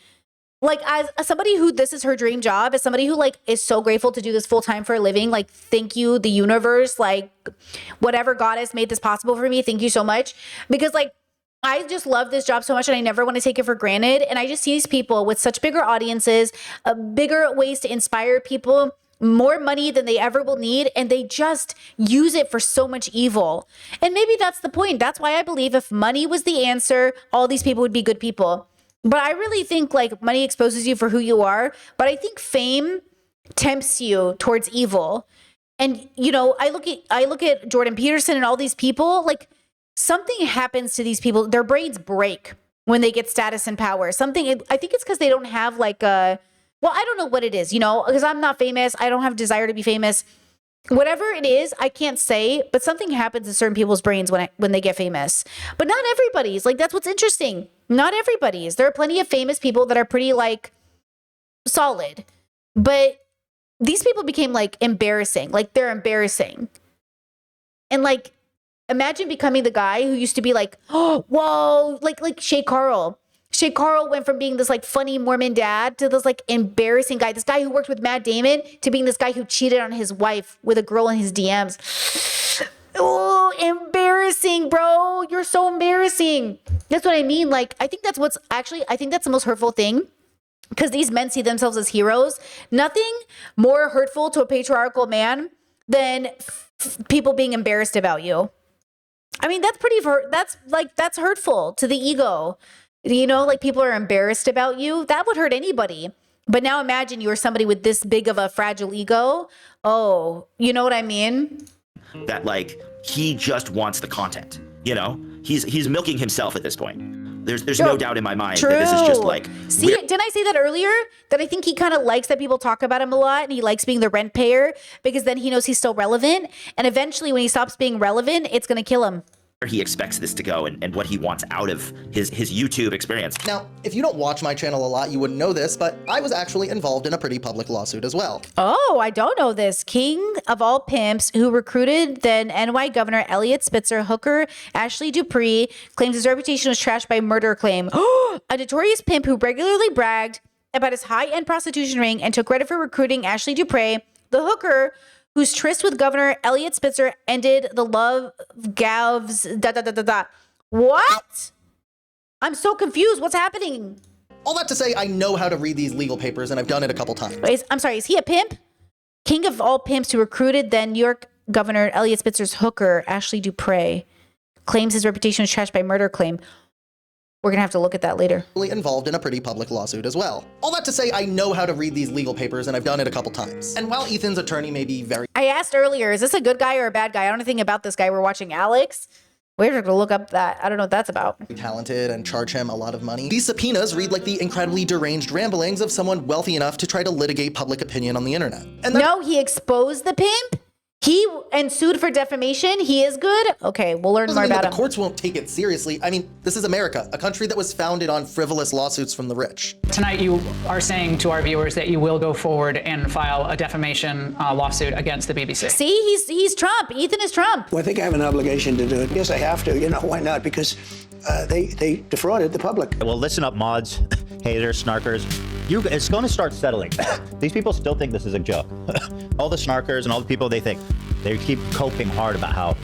Like, as somebody who this is her dream job, as somebody who like is so grateful to do this full time for a living, like, thank you, the universe, like whatever goddess made this possible for me. Thank you so much. Because like, I just love this job so much, and I never want to take it for granted. And I just see these people with such bigger audiences, bigger ways to inspire people. more money than they ever will need, and they just use it for so much evil. And maybe that's the point. That's why I believe if money was the answer, all these people would be good people. But I really think like money exposes you for who you are, but I think fame tempts you towards evil. And you know, I look at Jordan Peterson and all these people, like something happens to these people, their brains break when they get status and power. I think it's because they don't have like a, well, I don't know what it is, you know, because I'm not famous. I don't have a desire to be famous. Whatever it is, I can't say, but something happens in certain people's brains when they get famous. But not everybody's. Like, that's what's interesting. Not everybody's. There are plenty of famous people that are pretty like solid, but these people became like embarrassing. Like, they're embarrassing. And like, imagine becoming the guy who used to be like, oh, whoa, like Shay Carl. Shay Carl went from being this like funny Mormon dad to this like embarrassing guy. This guy who worked with Matt Damon to being this guy who cheated on his wife with a girl in his DMs. Oh, embarrassing, bro. You're so embarrassing. That's what I mean. Like, I think that's the most hurtful thing. Because these men see themselves as heroes. Nothing more hurtful to a patriarchal man than people being embarrassed about you. I mean, that's hurtful to the ego. You know, like people are embarrassed about you. That would hurt anybody. But now imagine you're somebody with this big of a fragile ego. Oh, you know what I mean? That like he just wants the content. You know, he's milking himself at this point. There's no doubt in my mind that this is just like. See, didn't I say that earlier? That I think he kind of likes that people talk about him a lot, and he likes being the rent payer because then he knows he's still relevant. And eventually, when he stops being relevant, it's gonna kill him. He expects this to go and what he wants out of his YouTube experience. Now, if you don't watch my channel a lot, you wouldn't know this, but I was actually involved in a pretty public lawsuit as well. Oh, I don't know this. King of all pimps who recruited then NY Governor Elliot Spitzer hooker Ashley Dupree claims his reputation was trashed by murder claim. A notorious pimp who regularly bragged about his high-end prostitution ring and took credit for recruiting Ashley Dupree, the hooker whose tryst with Governor Elliot Spitzer ended the love Gav's What? I'm so confused. What's happening? All that to say, I know how to read these legal papers, and I've done it a couple times. I'm sorry, is he a pimp? King of all pimps who recruited then New York Governor Elliot Spitzer's hooker, Ashley Dupree, claims his reputation was trashed by murder claim. We're going to have to look at that later. Involved in a pretty public lawsuit as well. All that to say, I know how to read these legal papers, and I've done it a couple times. And while Ethan's attorney may be very... I asked earlier, is this a good guy or a bad guy? I don't know anything about this guy. We're watching Alex. We're going to look up that. I don't know what that's about. ...talented and charge him a lot of money. These subpoenas read like the incredibly deranged ramblings of someone wealthy enough to try to litigate public opinion on the internet. And no, he exposed the pimp? And sued for defamation? He is good? Okay, we'll learn more about him. The courts won't take it seriously. I mean, this is America, a country that was founded on frivolous lawsuits from the rich. Tonight, you are saying to our viewers that you will go forward and file a defamation lawsuit against the BBC. See, he's Trump. Ethan is Trump. Well, I think I have an obligation to do it. Yes, I have to. You know, why not? Because they defrauded the public. Well, listen up, mods, haters, snarkers. It's going to start settling. These people still think this is a joke. All the snarkers and all the people, they keep coping hard about how,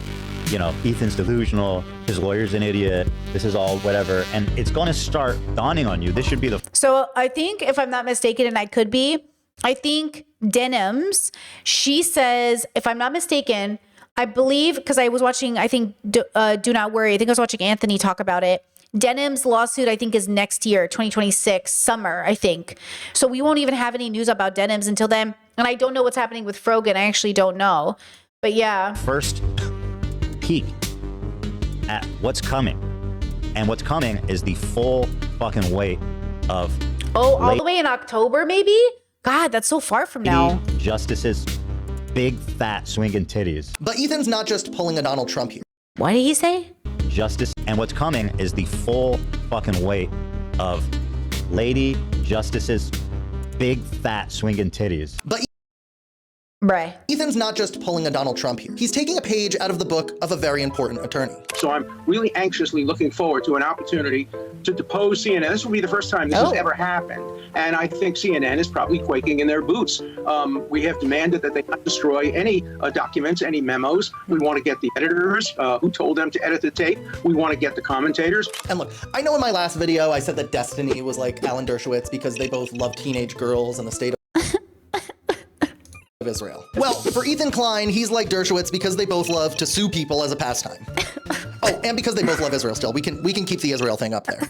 you know, Ethan's delusional, his lawyer's an idiot, this is all whatever. And it's going to start dawning on you. This should be the... So I think, if I'm not mistaken, and I could be, I think Denims, she says, if I'm not mistaken, I believe, because I was watching, I think, Do Not Worry. I think I was watching Anthony talk about it. Denim's lawsuit, I think, is next year, 2026, summer, I think. So we won't even have any news about Denims until then. And I don't know what's happening with Frogan. I actually don't know. But yeah. First peek at what's coming. And what's coming is the full fucking weight of... Oh, all the way in October, maybe? God, that's so far from now. Justice's big, fat, swinging titties. But Ethan's not just pulling a Donald Trump here. What did he say? Justice, and what's coming is the full fucking weight of Lady Justice's big, fat, swinging titties. But Right. Ethan's not just pulling a Donald Trump here. He's taking a page out of the book of a very important attorney. So I'm really anxiously looking forward to an opportunity to depose CNN. This will be the first time this has ever happened. And I think CNN is probably quaking in their boots. We have demanded that they not destroy any documents, any memos. We want to get the editors who told them to edit the tape. We want to get the commentators. And look, I know in my last video I said that Destiny was like Alan Dershowitz because they both love teenage girls and the state of of Israel. Well, for Ethan Klein, he's like Dershowitz because they both love to sue people as a pastime. Oh, and because they both love Israel still. We can keep the Israel thing up there.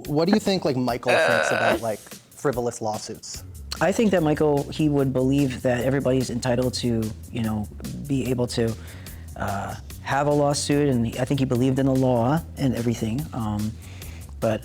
What do you think like Michael thinks about like frivolous lawsuits? I think that Michael, he would believe that everybody's entitled to, you know, be able to have a lawsuit, and I think he believed in the law and everything. But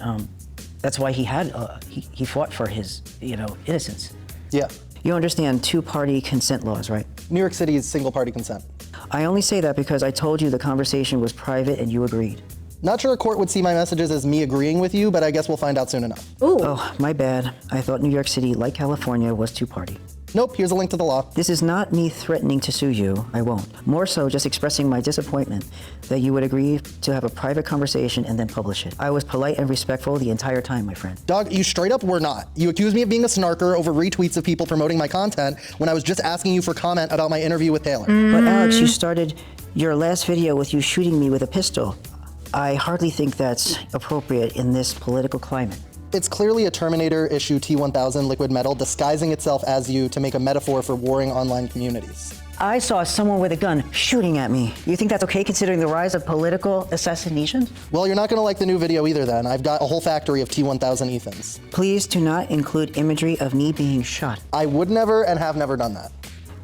that's why he had he fought for his, you know, innocence. Yeah. You understand two-party consent laws, right? New York City is single-party consent. I only say that because I told you the conversation was private and you agreed. Not sure a court would see my messages as me agreeing with you, but I guess we'll find out soon enough. Ooh. Oh, my bad. I thought New York City, like California, was two-party. Nope, here's a link to the law. This is not me threatening to sue you. I won't. More so just expressing my disappointment that you would agree to have a private conversation and then publish it. I was polite and respectful the entire time, my friend. Dog, you straight up were not. You accused me of being a snarker over retweets of people promoting my content when I was just asking you for comment about my interview with Taylor. But Alex, you started your last video with you shooting me with a pistol. I hardly think that's appropriate in this political climate. It's clearly a Terminator issue T-1000 liquid metal disguising itself as you to make a metaphor for warring online communities. I saw someone with a gun shooting at me. You think that's okay considering the rise of political assassinations? Well, you're not gonna like the new video either then. I've got a whole factory of T-1000 Ethans. Please do not include imagery of me being shot. I would never and have never done that.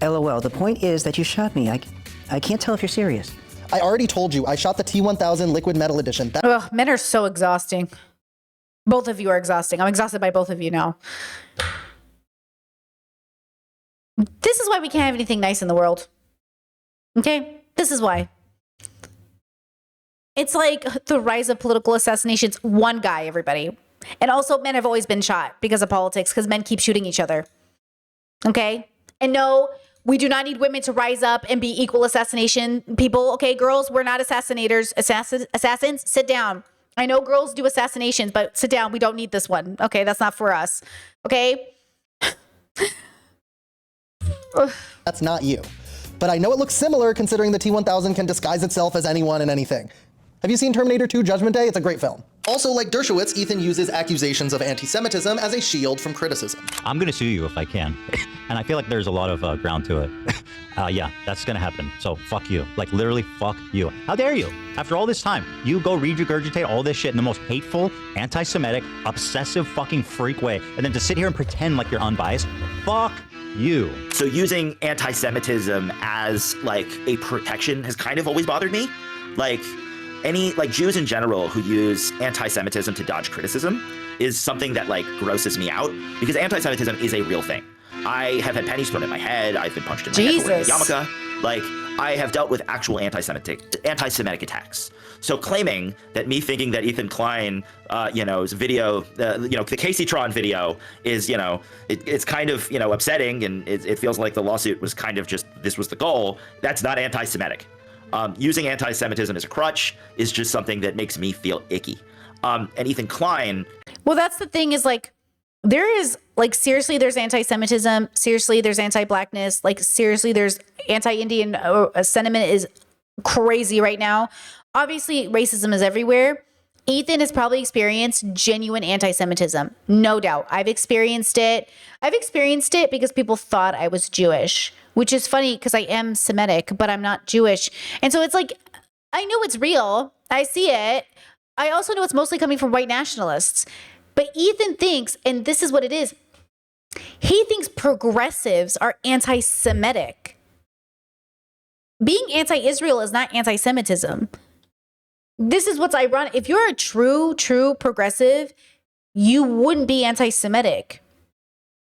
LOL, the point is that you shot me. I can't tell if you're serious. I already told you, I shot the T-1000 liquid metal edition. Ugh, men are so exhausting. Both of you are exhausting. I'm exhausted by both of you now. This is why we can't have anything nice in the world. Okay? This is why. It's like the rise of political assassinations. One guy, everybody. And also, men have always been shot because of politics, because men keep shooting each other. Okay? And no, we do not need women to rise up and be equal assassination people. Okay, girls, we're not assassinators. Assassins, sit down. I know girls do assassinations, but sit down. We don't need this one. Okay, that's not for us. Okay? That's not you. But I know it looks similar considering the T-1000 can disguise itself as anyone and anything. Have you seen Terminator 2 Judgment Day? It's a great film. Also, like Dershowitz, Ethan uses accusations of anti-Semitism as a shield from criticism. I'm going to sue you if I can. And I feel like there's a lot of ground to it. Yeah, that's going to happen. So fuck you. Like literally fuck you. How dare you? After all this time, you go regurgitate all this shit in the most hateful, anti-Semitic, obsessive fucking freak way. And then to sit here and pretend like you're unbiased. Fuck you. So using anti-Semitism as like a protection has kind of always bothered me. Like Jews in general who use anti-Semitism to dodge criticism is something that like grosses me out because anti-Semitism is a real thing. I have had pennies thrown at my head. I've been punched in my head with a yarmulke. Like I have dealt with actual anti-Semitic attacks. So claiming that me thinking that Ethan Klein, his video, the Casey Tron video is, it's kind of, upsetting and it feels like the lawsuit was kind of just, this was the goal. That's not anti-Semitic. Using anti-Semitism as a crutch is just something that makes me feel icky. And Ethan Klein. Well, that's the thing is like, there is like, seriously, there's anti-Semitism. Seriously, there's anti-Blackness. Like, seriously, there's anti-Indian sentiment is crazy right now. Obviously, racism is everywhere. Ethan has probably experienced genuine anti-Semitism. No doubt. I've experienced it. I've experienced it because people thought I was Jewish, which is funny because I am Semitic, but I'm not Jewish. And so it's like, I know it's real. I see it. I also know it's mostly coming from white nationalists. But Ethan thinks, and this is what it is, he thinks progressives are anti-Semitic. Being anti-Israel is not anti-Semitism. This is what's ironic. If you're a true progressive, you wouldn't be anti-Semitic.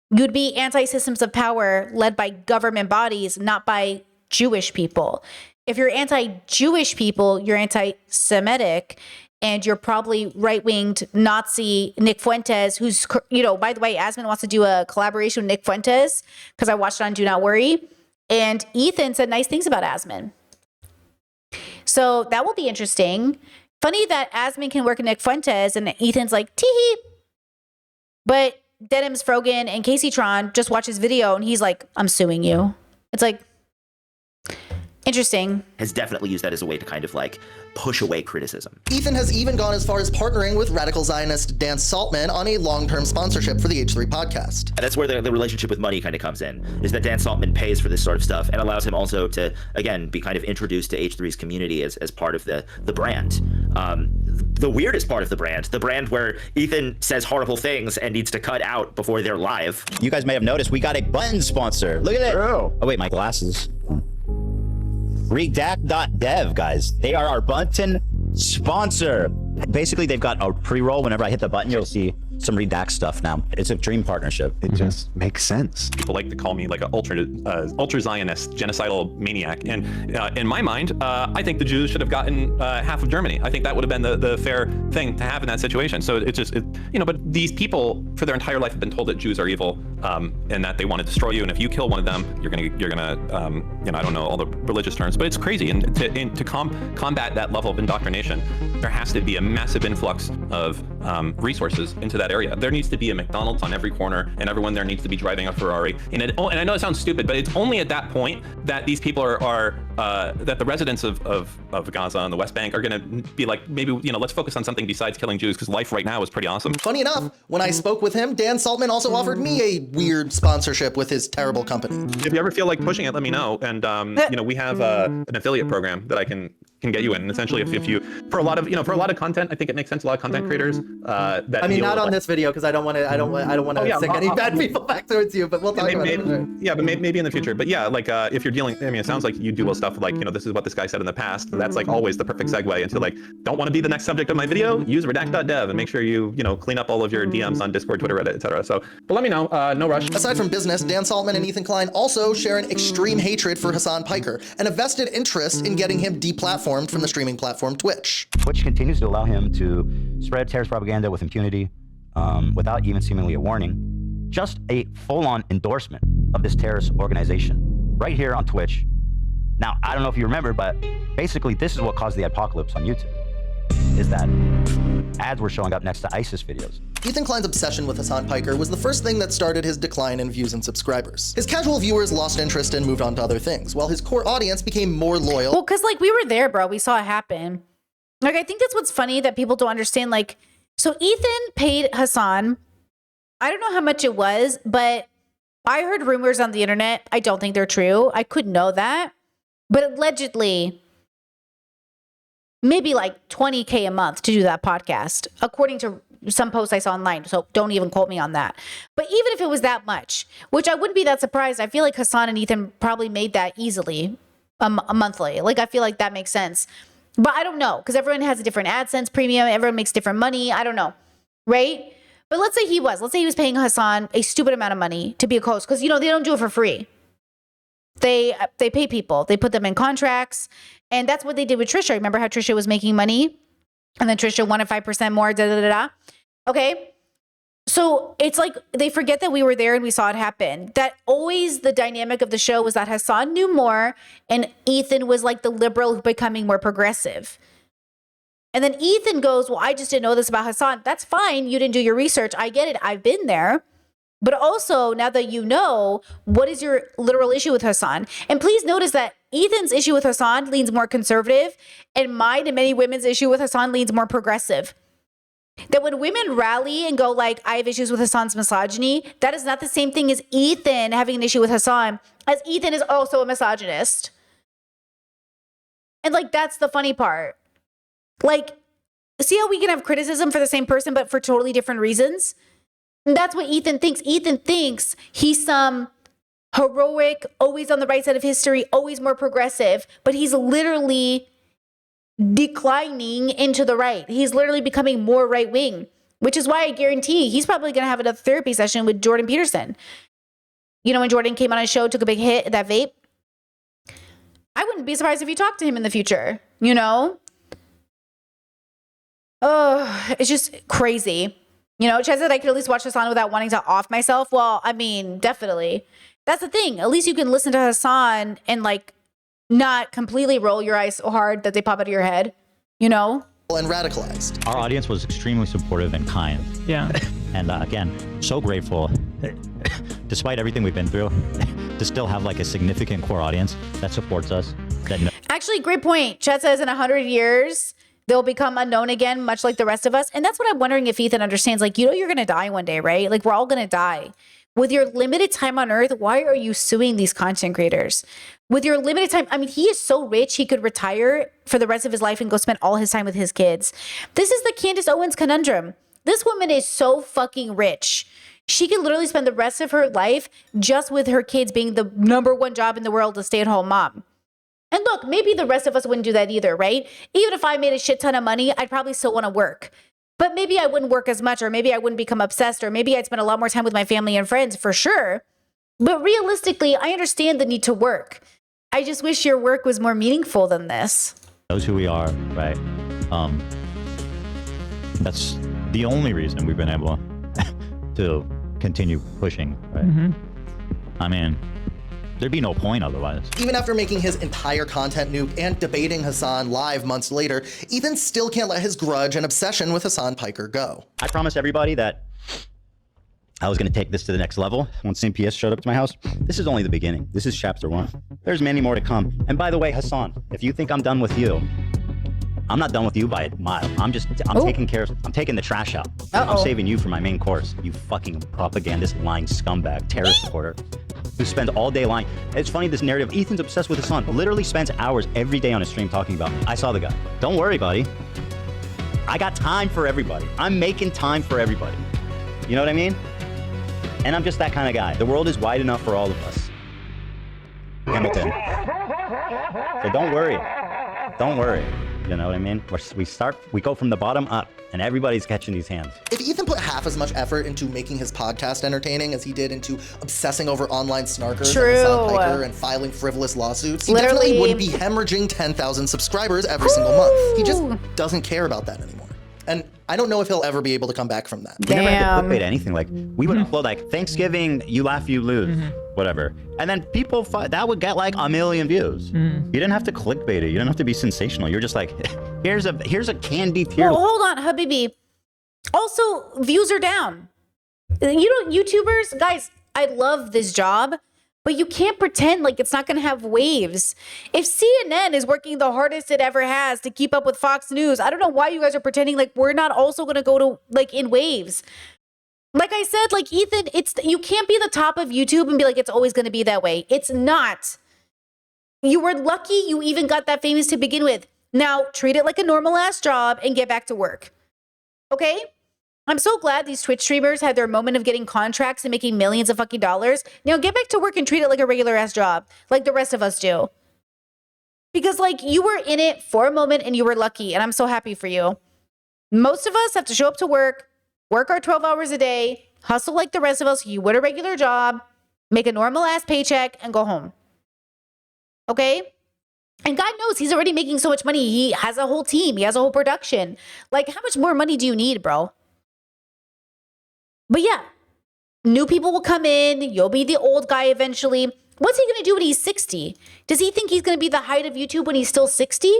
You'd be anti-systems of power led by government bodies, not by Jewish people. If you're anti-Jewish people, you're anti-Semitic, and you're probably right-winged Nazi Nick Fuentes, who's, by the way, Asmon wants to do a collaboration with Nick Fuentes because I watched it on Do Not Worry. And Ethan said nice things about Asmon. So that will be interesting. Funny that Asmon can work with Nick Fuentes and Ethan's like, tee-hee. But Denims Frogan and Casey Tron just watch his video and he's like, I'm suing you. It's like, Interesting. has definitely used that as a way to kind of like push away criticism. Ethan has even gone as far as partnering with radical Zionist Dan Saltman on a long-term sponsorship for the H3 podcast. And that's where the relationship with money kind of comes in, is that Dan Saltman pays for this sort of stuff and allows him also to, again, be kind of introduced to H3's community as part of the brand. The weirdest part of the brand where Ethan says horrible things and needs to cut out before they're live. You guys may have noticed we got a button sponsor. Look at it. Oh wait, my glasses. Redact.dev, guys. They are our button sponsor. Basically, they've got a pre-roll. Whenever I hit the button, you'll see some Redact stuff now. It's a dream partnership. It just makes sense. People like to call me like an ultra Zionist, genocidal maniac. And in my mind, I think the Jews should have gotten half of Germany. I think that would have been the fair thing to have in that situation. So it's just, but these people for their entire life have been told that Jews are evil and that they want to destroy you. And if you kill one of them, you're gonna, I don't know all the religious terms, but it's crazy. And to combat that level of indoctrination, there has to be a massive influx of resources into that area. There needs to be a McDonald's on every corner, and everyone there needs to be driving a Ferrari. And I know it sounds stupid, but it's only at that point that these people are that the residents of Gaza and the West Bank are going to be like, maybe let's focus on something besides killing Jews, because life right now is pretty awesome. Funny enough, when I spoke with him, Dan Saltman also offered me a weird sponsorship with his terrible company. If you ever feel like pushing it, let me know. And we have an affiliate program that I can get you in. And essentially, if you for a lot of content, I think it makes sense. A lot of content creators that I mean, not on this video, because I don't want to send any bad people back towards you. But we'll talk about it. Yeah, but maybe in the future. But yeah, like if you're dealing, it sounds like you do stuff like this is what this guy said in the past. That's like always the perfect segue into like, don't want to be the next subject of my video? Use redact.dev and make sure you clean up all of your DMs on Discord, Twitter, Reddit, etc. So, but let me know. No rush. Aside from business, Dan Saltman and Ethan Klein also share an extreme hatred for Hasan Piker and a vested interest in getting him deplatformed from the streaming platform Twitch. Twitch continues to allow him to spread terrorist propaganda with impunity without even seemingly a warning. Just a full-on endorsement of this terrorist organization right here on Twitch. Now, I don't know if you remember, but basically this is what caused the apocalypse on YouTube, is that ads were showing up next to ISIS videos. Ethan Klein's obsession with Hasan Piker was the first thing that started his decline in views and subscribers. His casual viewers lost interest and moved on to other things, while his core audience became more loyal. Well, because we were there, bro. We saw it happen. I think that's what's funny that people don't understand. So Ethan paid Hasan, I don't know how much it was, but I heard rumors on the internet. I don't think they're true. I could know that. But allegedly, maybe like $20K a month to do that podcast, according to some posts I saw online. So don't even quote me on that. But even if it was that much, which I wouldn't be that surprised, I feel like Hasan and Ethan probably made that easily a monthly. I feel like that makes sense. But I don't know, because everyone has a different AdSense premium. Everyone makes different money. I don't know, right? But let's say he was paying Hasan a stupid amount of money to be a co-host, because, they don't do it for free. They pay people. They put them in contracts. And that's what they did with Trisha. Remember how Trisha was making money? And then Trisha wanted 5% more, Okay. So it's like they forget that we were there and we saw it happen. That always the dynamic of the show was that Hasan knew more and Ethan was like the liberal becoming more progressive. And then Ethan goes, well, I just didn't know this about Hasan. That's fine. You didn't do your research. I get it. I've been there. But also, now that you know, what is your literal issue with Hasan? And please notice that Ethan's issue with Hasan leans more conservative, and mine and many women's issue with Hasan leans more progressive. That when women rally and go I have issues with Hasan's misogyny, that is not the same thing as Ethan having an issue with Hasan, as Ethan is also a misogynist. And that's the funny part. See how we can have criticism for the same person, but for totally different reasons? And that's what Ethan thinks. Ethan thinks he's some heroic, always on the right side of history, always more progressive, but he's literally declining into the right. He's literally becoming more right wing, which is why I guarantee he's probably going to have another therapy session with Jordan Peterson. When Jordan came on his show, took a big hit, that vape. I wouldn't be surprised if you talked to him in the future, Oh, it's just crazy. Chaz said I could at least watch Hasan without wanting to off myself. Well, I mean, definitely. That's the thing. At least you can listen to Hasan and not completely roll your eyes so hard that they pop out of your head, And radicalized. Our audience was extremely supportive and kind. Yeah. And again, so grateful, despite everything we've been through, to still have a significant core audience that supports us that know. Actually, great point. Chet says in 100 years, they'll become unknown again, much like the rest of us. And that's what I'm wondering if Ethan understands. Like, you're going to die one day, right? Like, we're all going to die. With your limited time on Earth, why are you suing these content creators? With your limited time, I mean, he is so rich, he could retire for the rest of his life and go spend all his time with his kids. This is the Candace Owens conundrum. This woman is so fucking rich. She can literally spend the rest of her life just with her kids being the #1 job in the world, a stay-at-home mom. And look, maybe the rest of us wouldn't do that either, right? Even if I made a shit ton of money, I'd probably still want to work. But maybe I wouldn't work as much, or maybe I wouldn't become obsessed, or maybe I'd spend a lot more time with my family and friends, for sure. But realistically, I understand the need to work. I just wish your work was more meaningful than this. Knows who we are, right? That's the only reason we've been able to continue pushing, right? I mean, there'd be no point otherwise. Even after making his entire content nuke and debating Hassan live months later, Ethan still can't let his grudge and obsession with Hassan Piker go. I promised everybody that I was going to take this to the next level when CPS showed up to my house. This is only the beginning. This is chapter 1. There's many more to come. And by the way, Hassan, if you think I'm done with you, I'm not done with you by a mile. I'm taking the trash out. I'm saving you for my main course. You fucking propagandist, lying scumbag, terrorist supporter who spends all day lying. It's funny, this narrative. Ethan's obsessed with Hassan. Literally spends hours every day on his stream talking about me. I saw the guy. Don't worry, buddy. I got time for everybody. I'm making time for everybody. You know what I mean? And I'm just that kind of guy. The world is wide enough for all of us. Hamilton. So don't worry. Don't worry. You know what I mean? We go from the bottom up, and everybody's catching these hands. If Ethan put half as much effort into making his podcast entertaining as he did into obsessing over online snarkers and Hassan Piker and filing frivolous lawsuits, he definitely wouldn't be hemorrhaging 10,000 subscribers every single month. He just doesn't care about that anymore. And I don't know if he'll ever be able to come back from that. We never had to clickbait anything. Like, we would upload like Thanksgiving, you laugh, you lose, whatever. And then people, that would get like 1 million views. You didn't have to clickbait it. You didn't have to be sensational. You're just like, here's a candy tier. Well, hold on, Habibi. Also, views are down. YouTubers, guys, I love this job, but you can't pretend like it's not going to have waves. If CNN is working the hardest it ever has to keep up with Fox News, I don't know why you guys are pretending like we're not also going to go to like in waves. Like I said, like Ethan, you can't be the top of YouTube and be like, it's always going to be that way. It's not. You were lucky you even got that famous to begin with. Now treat it like a normal ass job and get back to work. Okay? I'm so glad these Twitch streamers had their moment of getting contracts and making millions of fucking dollars. Now get back to work and treat it like a regular ass job, like the rest of us do. Because like you were in it for a moment and you were lucky, and I'm so happy for you. Most of us have to show up to work our 12 hours a day, hustle like the rest of us. You would a regular job, make a normal ass paycheck, and go home. Okay? And God knows he's already making so much money. He has a whole team. He has a whole production. Like, how much more money do you need, bro? But yeah, new people will come in. You'll be the old guy eventually. What's he going to do when he's 60? Does he think he's going to be the height of YouTube when he's still 60?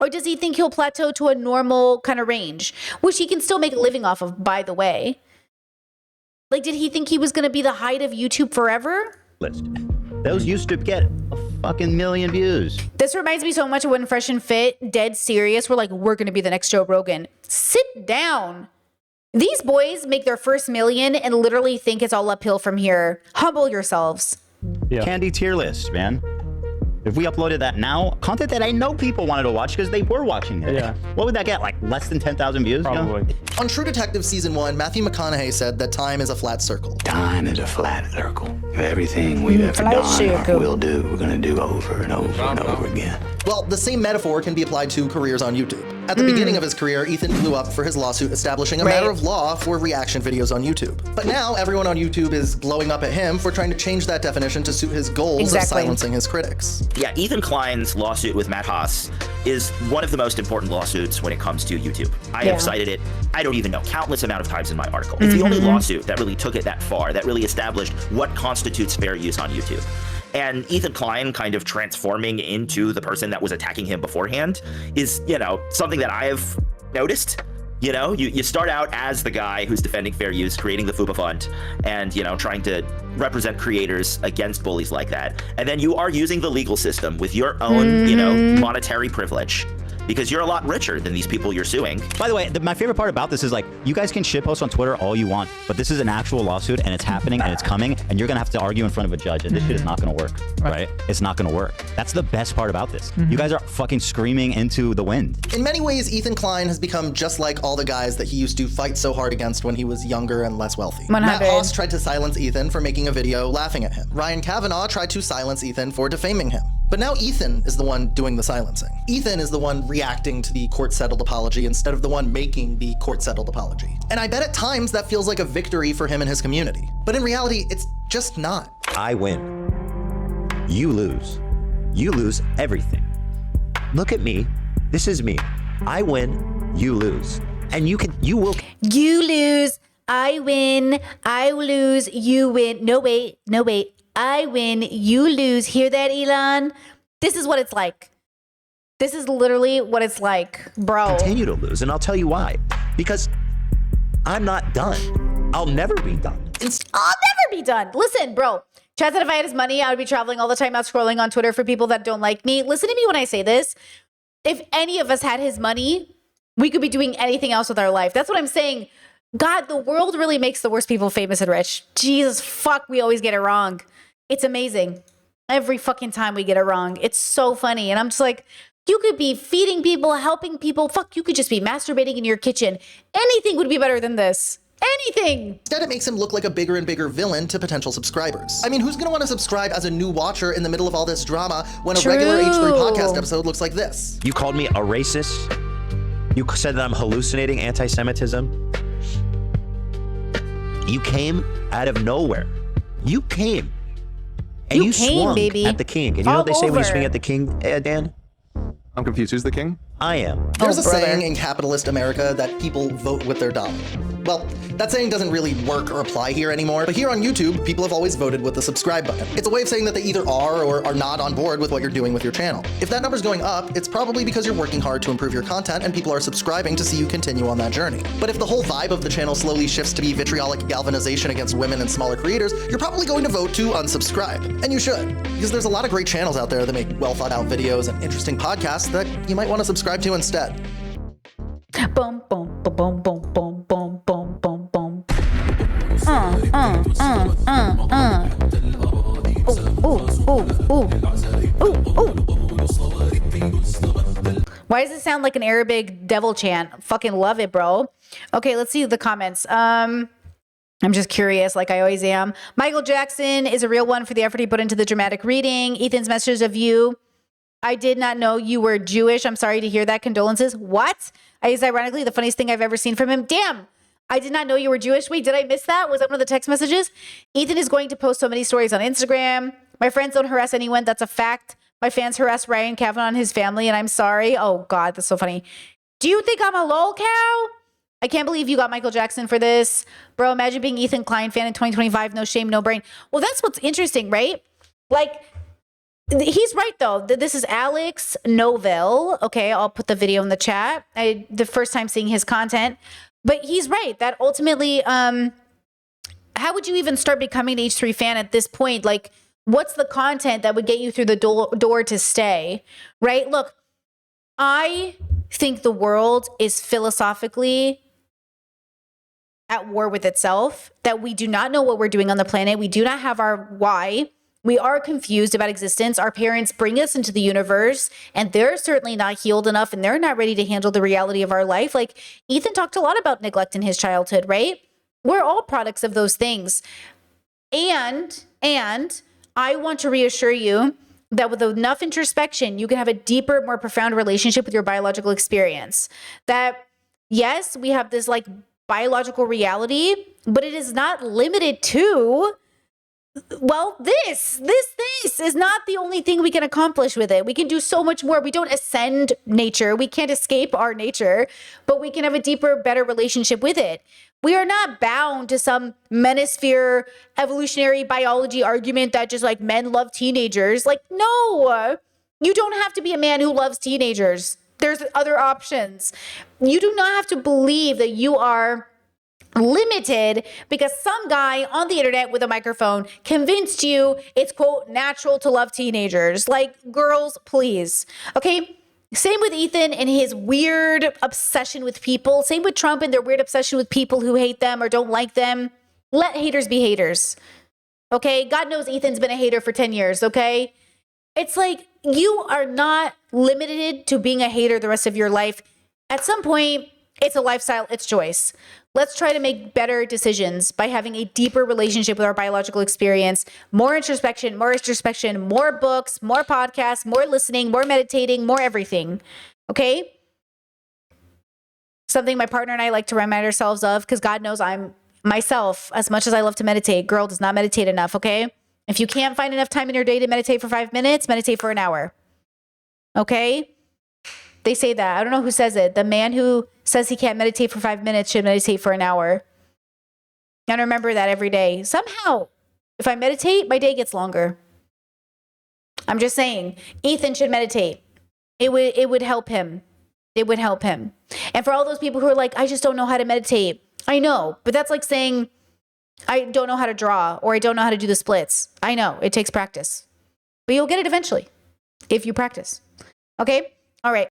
Or does he think he'll plateau to a normal kind of range, which he can still make a living off of, by the way? Like, did he think he was going to be the height of YouTube forever? Those used to get a fucking million views. This reminds me so much of when Fresh and Fit, dead serious, were like, we're going to be the next Joe Rogan. Sit down. These boys make their first million and literally think it's all uphill from here. Humble yourselves. Candy tier list, man. If we uploaded that now, content that I know people wanted to watch because they were watching it. Yeah. What would that get? Like less than 10,000 views? Probably. On True Detective Season 1, Matthew McConaughey said that time is a flat circle. Time is a flat circle. Everything we've ever done or will do, we're going to do over and over and over again. Well, the same metaphor can be applied to careers on YouTube. At the beginning of his career, Ethan blew up for his lawsuit establishing a matter of law for reaction videos on YouTube. But now everyone on YouTube is blowing up at him for trying to change that definition to suit his goals of silencing his critics. Yeah, Ethan Klein's lawsuit with Matt Haas is one of the most important lawsuits when it comes to YouTube. I have cited it, I don't even know, countless amount of times in my article. It's the only lawsuit that really took it that far, that really established what constitutes fair use on YouTube. And Ethan Klein kind of transforming into the person that was attacking him beforehand is, you know, something that I have noticed. You know, you start out as the guy who's defending fair use, creating the Fupa Fund, and, you know, trying to represent creators against bullies like that. And then you are using the legal system with your own, you know, monetary privilege. Because you're a lot richer than these people you're suing. By the way, my favorite part about this is like, you guys can shitpost on Twitter all you want, but this is an actual lawsuit and it's happening and it's coming and you're gonna have to argue in front of a judge and this shit is not gonna work, right? It's not gonna work. That's the best part about this. You guys are fucking screaming into the wind. In many ways, Ethan Klein has become just like all the guys that he used to fight so hard against when he was younger and less wealthy. 100. Matt Haas tried to silence Ethan for making a video laughing at him. Ryan Kavanaugh tried to silence Ethan for defaming him. But now Ethan is the one doing the silencing. Ethan is the one reacting to the court-settled apology instead of the one making the court-settled apology. And I bet at times that feels like a victory for him and his community. But in reality, it's just not. I win. You lose. You lose everything. Look at me. This is me. I win. You lose. And you will. You lose. I win. I lose. You win. No, wait. I win, you lose. Hear that, Elon? This is what it's like. This is literally what it's like, bro. Continue to lose, and I'll tell you why. Because I'm not done. I'll never be done. I'll never be done. Listen, bro. Chad said if I had his money, I would be traveling all the time out scrolling on Twitter for people that don't like me. Listen to me when I say this. If any of us had his money, we could be doing anything else with our life. That's what I'm saying. God, the world really makes the worst people famous and rich. Jesus, fuck, we always get it wrong. It's amazing. Every fucking time we get it wrong. It's so funny. And I'm just like, you could be feeding people, helping people. Fuck, you could just be masturbating in your kitchen. Anything would be better than this. Anything. Instead, it makes him look like a bigger and bigger villain to potential subscribers. I mean, who's gonna want to subscribe as a new watcher in the middle of all this drama when a regular H3 podcast episode looks like this? You called me a racist. You said that I'm hallucinating anti-Semitism. You came out of nowhere. You came. And you swung baby. at the king. And you know what they say when you swing at the king, Dan? I'm confused. Who's the king? I am. There's a saying in capitalist America that people vote with their dollar. Well, that saying doesn't really work or apply here anymore, but here on YouTube, people have always voted with the subscribe button. It's a way of saying that they either are or are not on board with what you're doing with your channel. If that number's going up, it's probably because you're working hard to improve your content and people are subscribing to see you continue on that journey. But if the whole vibe of the channel slowly shifts to be vitriolic galvanization against women and smaller creators, you're probably going to vote to unsubscribe. And you should, because there's a lot of great channels out there that make well thought out videos and interesting podcasts that you might want to subscribe to instead. Boom, boom, boom, boom, boom, boom, boom, boom, boom, boom. Why does it sound like an Arabic devil chant? Fucking love it, bro. Okay, let's see the comments. I'm just curious, like I always am. Michael Jackson is a real one for the effort he put into the dramatic reading. Ethan's message of you. I did not know you were Jewish. I'm sorry to hear that. Condolences. What? Is ironically the funniest thing I've ever seen from him. Damn. I did not know you were Jewish. Wait, did I miss that? Was that one of the text messages? Ethan is going to post so many stories on Instagram. My friends don't harass anyone. That's a fact. My fans harass Ryan Kavanaugh and his family, and I'm sorry. Oh, God, that's so funny. Do you think I'm a lol cow? I can't believe you got Michael Jackson for this. Bro, imagine being Ethan Klein fan in 2025. No shame, no brain. Well, that's what's interesting, right? Like, he's right, though. This is Alex Novell. Okay, I'll put the video in the chat. The first time seeing his content. But he's right that ultimately, how would you even start becoming an H3 fan at this point? Like, what's the content that would get you through the door to stay, right? Look, I think the world is philosophically at war with itself, that we do not know what we're doing on the planet. We do not have our why. We are confused about existence. Our parents bring us into the universe and they're certainly not healed enough and they're not ready to handle the reality of our life. Like Ethan talked a lot about neglect in his childhood, right? We're all products of those things. And I want to reassure you that with enough introspection, you can have a deeper, more profound relationship with your biological experience. That yes, we have this like biological reality, but it is not limited to, well, this is not the only thing we can accomplish with it. We can do so much more. We don't ascend nature. We can't escape our nature, but we can have a deeper, better relationship with it. We are not bound to some manosphere evolutionary biology argument that just like men love teenagers. Like, no, you don't have to be a man who loves teenagers. There's other options. You do not have to believe that you are limited because some guy on the internet with a microphone convinced you it's, quote, natural to love teenagers. Like, girls, please. Okay? Same with Ethan and his weird obsession with people. Same with Trump and their weird obsession with people who hate them or don't like them. Let haters be haters. Okay? God knows Ethan's been a hater for 10 years, okay? It's like you are not limited to being a hater the rest of your life. At some point, it's a lifestyle, it's choice. Let's try to make better decisions by having a deeper relationship with our biological experience, more introspection, more books, more podcasts, more listening, more meditating, more everything. Okay? Something my partner and I like to remind ourselves of, because God knows I'm myself, as much as I love to meditate, girl does not meditate enough, okay? If you can't find enough time in your day to meditate for 5 minutes, meditate for an hour. Okay? They say that. I don't know who says it. The man who says he can't meditate for 5 minutes should meditate for an hour. And remember that every day. Somehow, if I meditate, my day gets longer. I'm just saying, Ethan should meditate. It would help him. It would help him. And for all those people who are like, I just don't know how to meditate. I know, but that's like saying, I don't know how to draw or I don't know how to do the splits. I know, it takes practice. But you'll get it eventually if you practice. Okay? All right.